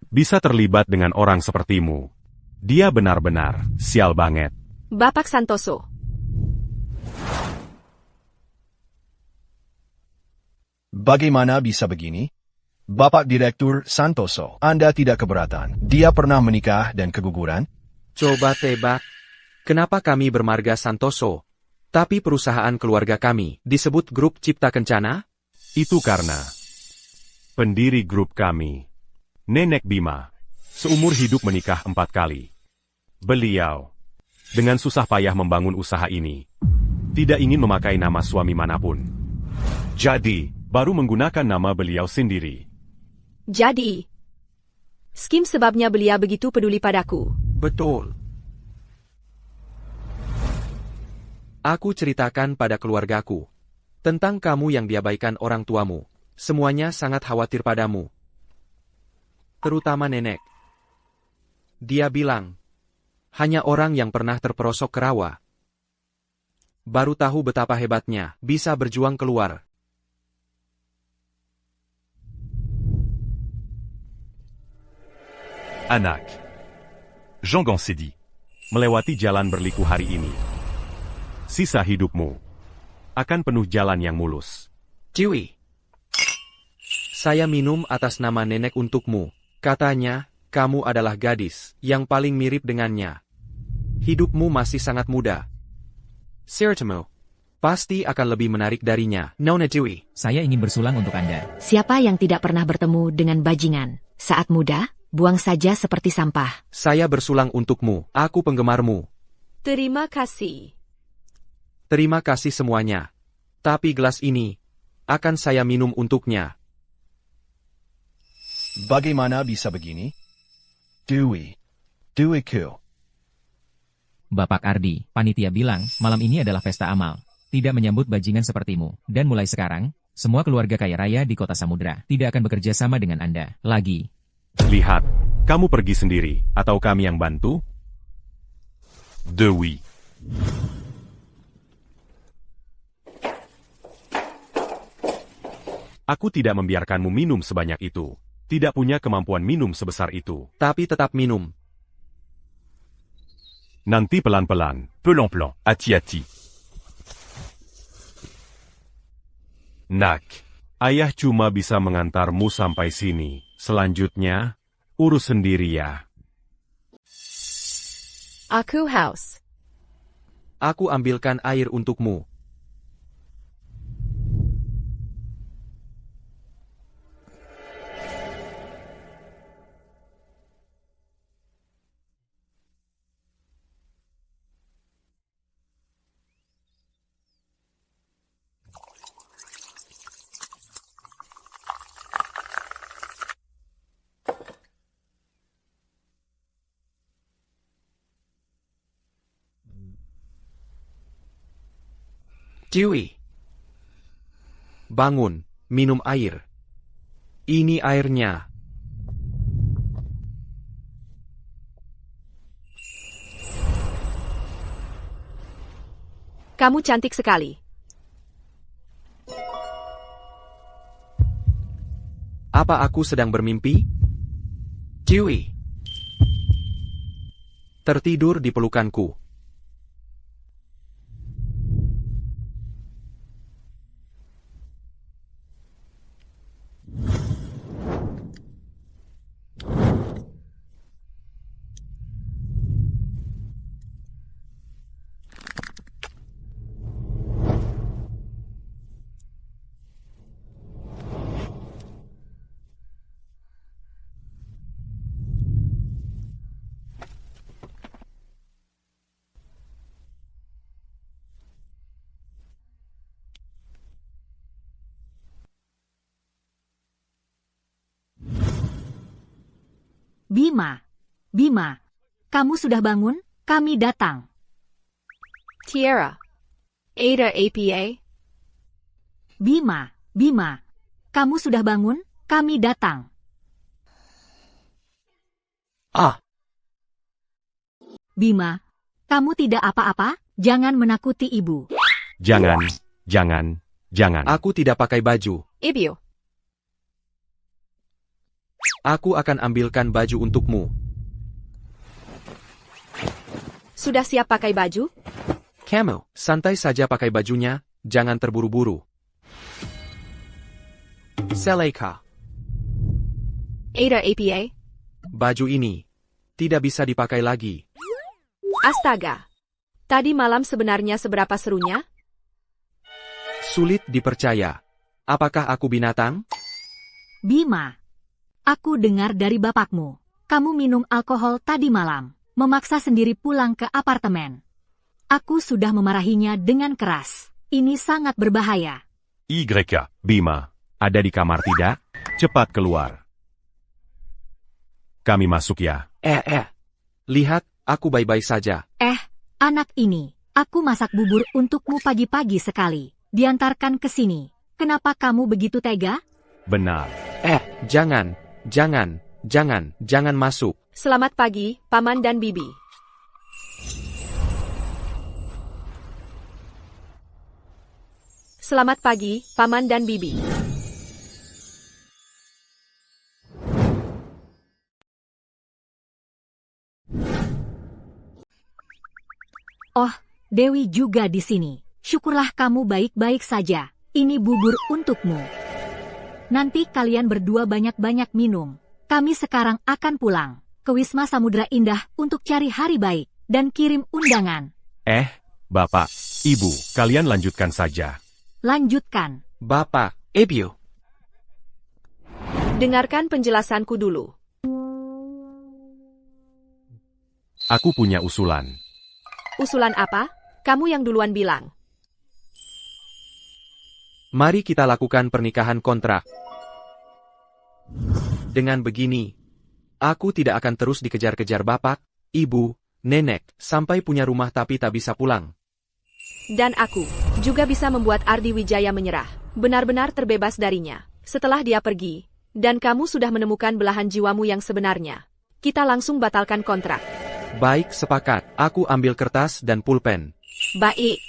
Bisa terlibat dengan orang sepertimu. Dia benar-benar sial banget. Bapak Santoso. Bagaimana bisa begini? Bapak Direktur Santoso, Anda tidak keberatan. Dia pernah menikah dan keguguran? Coba tebak. Kenapa kami bermarga Santoso, tapi perusahaan keluarga kami disebut Grup Cipta Kencana? Itu karena pendiri grup kami, Nenek Bima, seumur hidup menikah 4 kali. Beliau, dengan susah payah membangun usaha ini, tidak ingin memakai nama suami manapun. Jadi, baru menggunakan nama beliau sendiri. Jadi, skim sebabnya beliau begitu peduli padaku. Betul. Aku ceritakan pada keluargaku tentang kamu yang diabaikan orang tuamu. Semuanya sangat khawatir padamu. Terutama nenek. Dia bilang, hanya orang yang pernah terperosok ke rawa baru tahu betapa hebatnya bisa berjuang keluar. Anak. Jean Gansedi. Melewati jalan berliku hari ini, sisa hidupmu akan penuh jalan yang mulus. Ciwi. Saya minum atas nama nenek untukmu. Katanya, kamu adalah gadis yang paling mirip dengannya. Hidupmu masih sangat muda. Sirtemu pasti akan lebih menarik darinya. Nona Ciwi. Saya ingin bersulang untuk Anda. Siapa yang tidak pernah bertemu dengan bajingan saat muda, buang saja seperti sampah. Saya bersulang untukmu. Aku penggemarmu. Terima kasih. Terima kasih semuanya. Tapi gelas ini akan saya minum untuknya. Bagaimana bisa begini? Dewiku. Bapak Ardi, panitia bilang, malam ini adalah pesta amal. Tidak menyambut bajingan sepertimu. Dan mulai sekarang, semua keluarga kaya raya di kota Samudra tidak akan bekerja sama dengan Anda lagi. Lihat, kamu pergi sendiri, atau kami yang bantu? Dewi. Aku tidak membiarkanmu minum sebanyak itu. Tidak punya kemampuan minum sebesar itu. Tapi tetap minum. Nanti pelan-pelan. Pelan-pelan. Hati-hati. Nak, ayah cuma bisa mengantarmu sampai sini. Selanjutnya, urus sendiri ya. Aku haus. Aku ambilkan air untukmu. Ciwi. Bangun, minum air. Ini airnya. Kamu cantik sekali. Apa aku sedang bermimpi? Ciwi. Tertidur di pelukanku. Bima, kamu sudah bangun? Kami datang. Tiara. Ada APA. Bima, kamu sudah bangun? Kami datang. Bima, kamu tidak apa-apa? Jangan menakuti ibu. Jangan. Aku tidak pakai baju. Ibu. Aku akan ambilkan baju untukmu. Sudah siap pakai baju? Kamu, santai saja pakai bajunya, jangan terburu-buru. Seleika. Ada APA. Baju ini tidak bisa dipakai lagi. Astaga. Tadi malam sebenarnya seberapa serunya? Sulit dipercaya. Apakah aku binatang? Bima, aku dengar dari bapakmu. Kamu minum alkohol tadi malam, memaksa sendiri pulang ke apartemen. Aku sudah memarahinya dengan keras. Ini sangat berbahaya. YK, Bima. Ada di kamar tidak? Cepat keluar. Kami masuk ya. Lihat, aku baik-baik saja. Anak ini, aku masak bubur untukmu pagi-pagi sekali. Diantarkan ke sini. Kenapa kamu begitu tega? Benar. Jangan masuk. Selamat pagi, Paman dan Bibi. Selamat pagi, Paman dan Bibi. Oh, Dewi juga di sini. Syukurlah kamu baik-baik saja. Ini bubur untukmu. Nanti kalian berdua banyak-banyak minum. Kami sekarang akan pulang ke Wisma Samudra Indah untuk cari hari baik dan kirim undangan. Bapak, Ibu, kalian lanjutkan saja. Lanjutkan. Bapak, Ibu. Dengarkan penjelasanku dulu. Aku punya usulan. Usulan apa? Kamu yang duluan bilang. Mari kita lakukan pernikahan kontrak. Dengan begini, aku tidak akan terus dikejar-kejar bapak, ibu, nenek, sampai punya rumah tapi tak bisa pulang. Dan aku juga bisa membuat Ardi Wijaya menyerah, benar-benar terbebas darinya. Setelah dia pergi, dan kamu sudah menemukan belahan jiwamu yang sebenarnya, kita langsung batalkan kontrak. Baik, sepakat. Aku ambil kertas dan pulpen. Baik.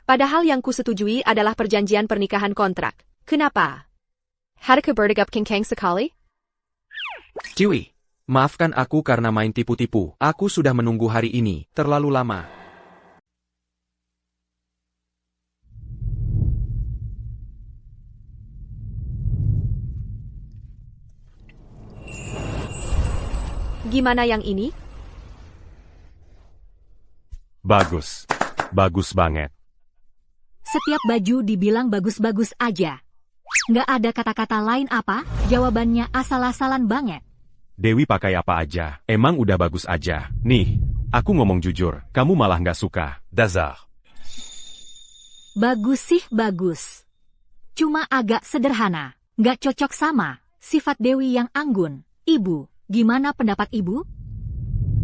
Padahal yang kusetujui adalah perjanjian pernikahan kontrak. Kenapa? Harga berdegap kengkeng sekali? Ciwi, maafkan aku karena main tipu-tipu. Aku sudah menunggu hari ini terlalu lama. Gimana yang ini? Bagus. Bagus banget. Setiap baju dibilang bagus-bagus aja. Nggak ada kata-kata lain apa? Jawabannya asal-asalan banget. Dewi pakai apa aja, emang udah bagus aja. Nih, aku ngomong jujur, kamu malah nggak suka. Dasar. Bagus sih bagus. Cuma agak sederhana. Nggak cocok sama sifat Dewi yang anggun. Ibu, gimana pendapat ibu?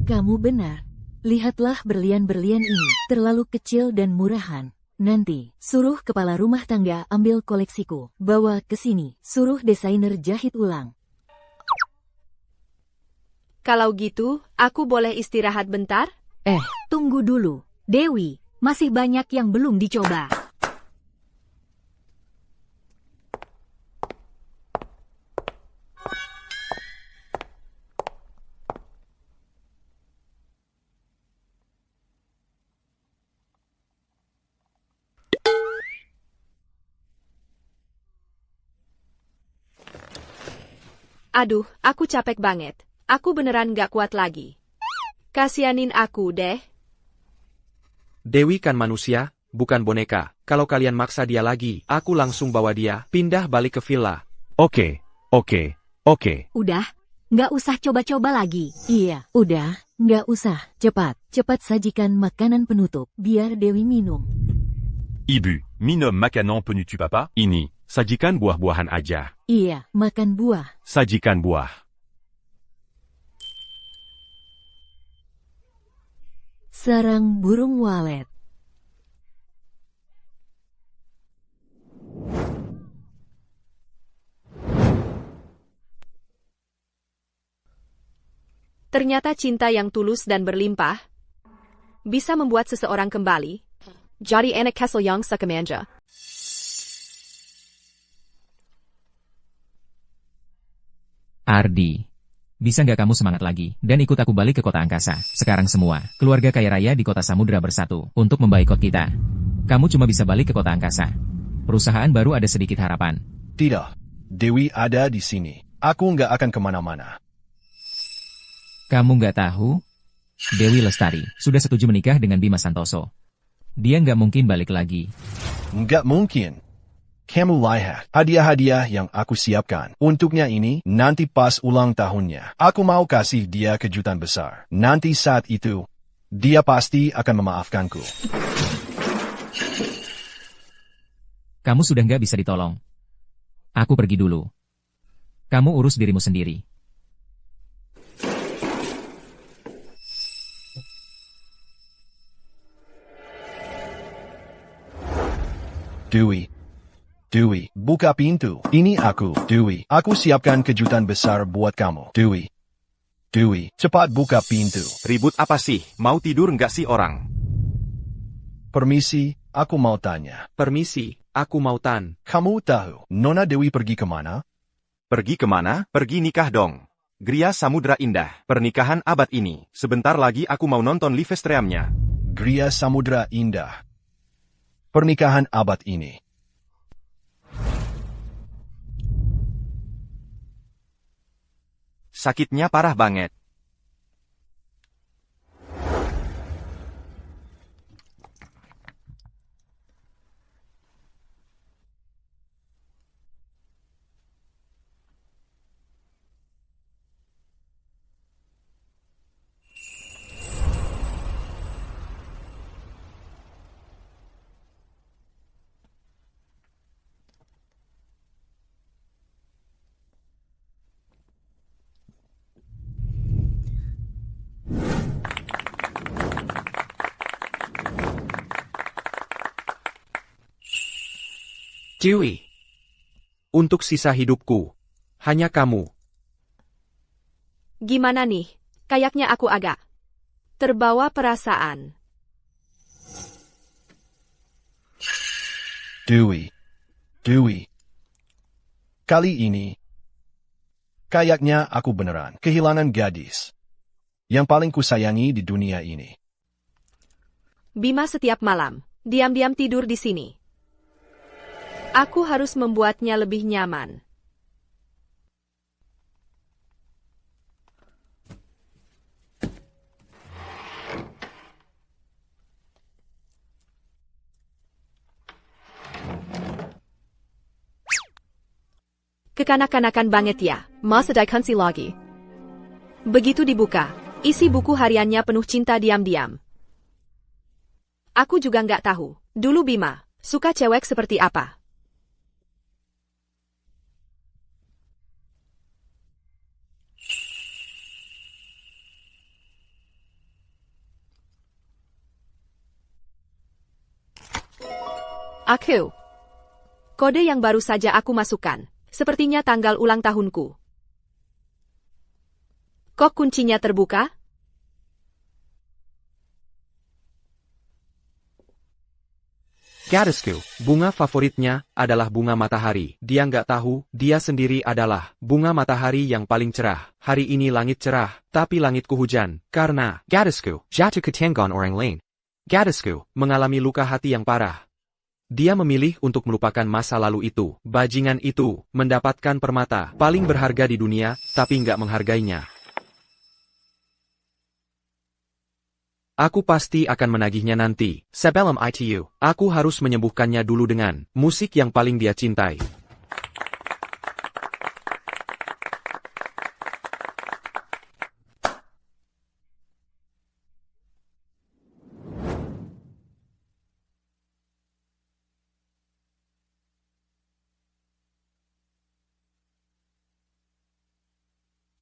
Kamu benar. Lihatlah berlian-berlian ini. Terlalu kecil dan murahan. Nanti, suruh kepala rumah tangga ambil koleksiku. Bawa ke sini. Suruh desainer jahit ulang. Kalau gitu, aku boleh istirahat bentar? Tunggu dulu. Dewi, masih banyak yang belum dicoba. Aduh, aku capek banget. Aku beneran gak kuat lagi. Kasianin aku deh. Dewi kan manusia, bukan boneka. Kalau kalian maksa dia lagi, aku langsung bawa dia pindah balik ke villa. Oke. Udah, nggak usah coba-coba lagi. Iya, udah, nggak usah. Cepat sajikan makanan penutup, biar Dewi minum. Ibu, minum makanan penutup papa? Ini, sajikan buah-buahan aja. Iya, makan buah. Sajikan buah. Sarang burung walet. Ternyata cinta yang tulus dan berlimpah bisa membuat seseorang kembali jadi anak Kessel yang sekamanja. Ardi. Bisa nggak kamu semangat lagi, dan ikut aku balik ke kota angkasa. Sekarang semua, keluarga kaya raya di kota samudra bersatu, untuk memboikot kita. Kamu cuma bisa balik ke kota angkasa. Perusahaan baru ada sedikit harapan. Tidak. Dewi ada di sini. Aku nggak akan kemana-mana. Kamu nggak tahu? Dewi Lestari sudah setuju menikah dengan Bima Santoso. Dia nggak mungkin balik lagi. Nggak mungkin. Kamu lihat hadiah-hadiah yang aku siapkan untuknya ini nanti pas ulang tahunnya. Aku mau kasih dia kejutan besar. Nanti saat itu, dia pasti akan memaafkanku. Kamu sudah nggak bisa ditolong. Aku pergi dulu. Kamu urus dirimu sendiri. Dewi, buka pintu. Ini aku, Dewi. Aku siapkan kejutan besar buat kamu. Dewi, cepat buka pintu. Ribut apa sih? Mau tidur nggak sih orang? Permisi, aku mau tanya. Permisi, aku mau tan. Kamu tahu, Nona Dewi pergi kemana? Pergi kemana? Pergi nikah dong. Gria Samudra Indah. Pernikahan abad ini. Sebentar lagi aku mau nonton live streamnya. Gria Samudra Indah. Pernikahan abad ini. Sakitnya parah banget. Dewi. Untuk sisa hidupku, hanya kamu. Gimana nih? Kayaknya aku agak terbawa perasaan. Dewi. Kali ini, kayaknya aku beneran kehilangan gadis yang paling kusayangi di dunia ini. Bima setiap malam, diam-diam tidur di sini. Aku harus membuatnya lebih nyaman. Kekanak-kanakan banget ya, masa daikansi lagi. Begitu dibuka, isi buku hariannya penuh cinta diam-diam. Aku juga nggak tahu, dulu Bima suka cewek seperti apa. Aku. Kode yang baru saja aku masukkan. Sepertinya tanggal ulang tahunku. Kok kuncinya terbuka? Gadisku, bunga favoritnya adalah bunga matahari. Dia nggak tahu, dia sendiri adalah bunga matahari yang paling cerah. Hari ini langit cerah, tapi langitku hujan. Karena, gadisku, jatuh ke tenggon orang lain. Gadisku, mengalami luka hati yang parah. Dia memilih untuk melupakan masa lalu itu. Bajingan itu mendapatkan permata paling berharga di dunia, tapi nggak menghargainya. Aku pasti akan menagihnya nanti. Sebelum itu, aku harus menyembuhkannya dulu dengan musik yang paling dia cintai.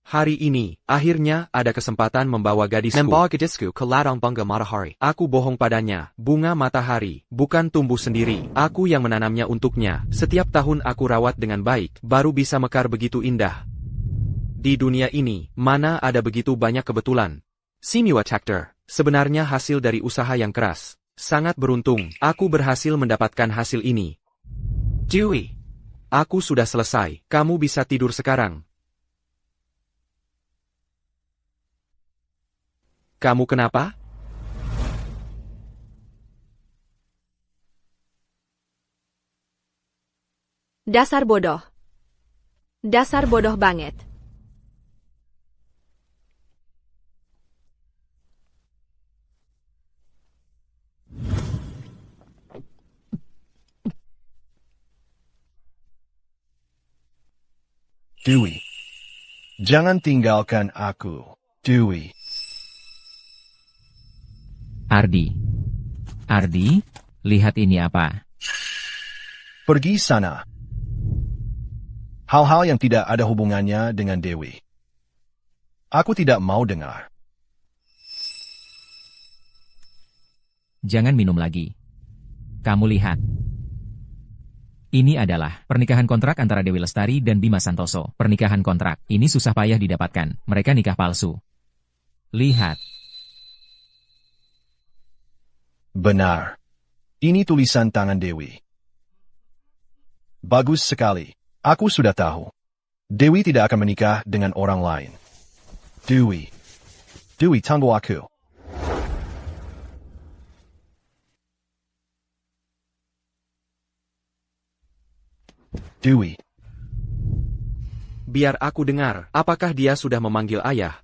Hari ini, akhirnya ada kesempatan membawa gadisku. Membawa gadisku ke ladang bunga matahari. Aku bohong padanya, bunga matahari, bukan tumbuh sendiri. Aku yang menanamnya untuknya. Setiap tahun aku rawat dengan baik, baru bisa mekar begitu indah. Di dunia ini, mana ada begitu banyak kebetulan. Simiwa Tactor, sebenarnya hasil dari usaha yang keras. Sangat beruntung, aku berhasil mendapatkan hasil ini. Dewi, aku sudah selesai, kamu bisa tidur sekarang. kamu kenapa? Dasar bodoh. Dasar bodoh banget. Dewi. Jangan tinggalkan aku, Dewi. Ardi. Ardi, lihat ini apa? Pergi sana. Hal-hal yang tidak ada hubungannya dengan Dewi. Aku tidak mau dengar. Jangan minum lagi. Kamu lihat. Ini adalah pernikahan kontrak antara Dewi Lestari dan Bima Santoso. Pernikahan kontrak. Ini susah payah didapatkan. Mereka nikah palsu. Lihat. Benar. Ini tulisan tangan Dewi. Bagus sekali. Aku sudah tahu. Dewi tidak akan menikah dengan orang lain. Dewi. Dewi, tunggu aku. Dewi. Biar aku dengar, apakah dia sudah memanggil ayah?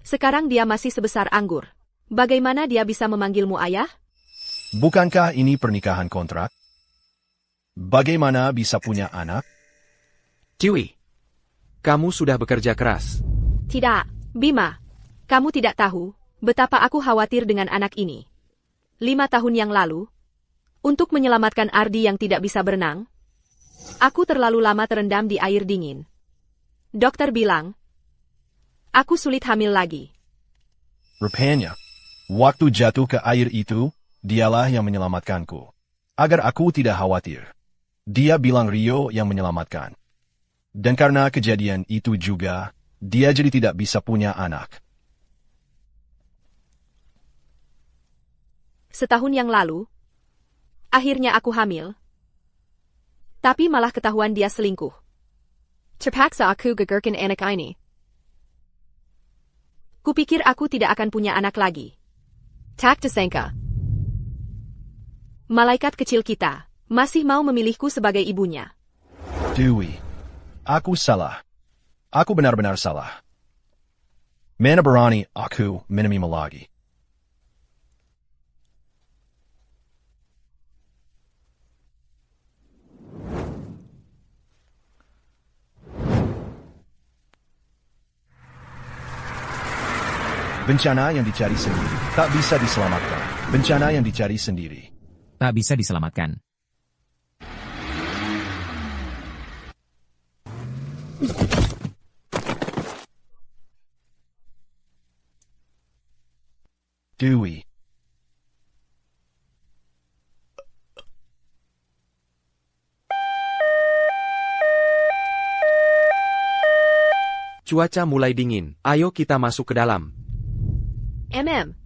Sekarang dia masih sebesar anggur. Bagaimana dia bisa memanggilmu ayah? Bukankah ini pernikahan kontrak? Bagaimana bisa punya anak? Dewi, kamu sudah bekerja keras. Tidak, Bima. Kamu tidak tahu betapa aku khawatir dengan anak ini. 5 tahun yang lalu, untuk menyelamatkan Ardi yang tidak bisa berenang, aku terlalu lama terendam di air dingin. Dokter bilang, aku sulit hamil lagi. Rupanya, waktu jatuh ke air itu, dialah yang menyelamatkanku. Agar aku tidak khawatir. Dia bilang Rio yang menyelamatkan. Dan karena kejadian itu juga, dia jadi tidak bisa punya anak. Setahun yang lalu, akhirnya aku hamil. Tapi malah ketahuan dia selingkuh. Terpaksa aku gugurkan anak ini. Kupikir aku tidak akan punya anak lagi. Tak disangka. Malaikat kecil kita masih mau memilihku sebagai ibunya. Dewi, aku salah. Aku benar-benar salah. Mana berani aku minum lagi. Bencana yang dicari sendiri tak bisa diselamatkan. Bencana yang dicari sendiri tak bisa diselamatkan. Dewi. Cuaca mulai dingin. Ayo kita masuk ke dalam. MM,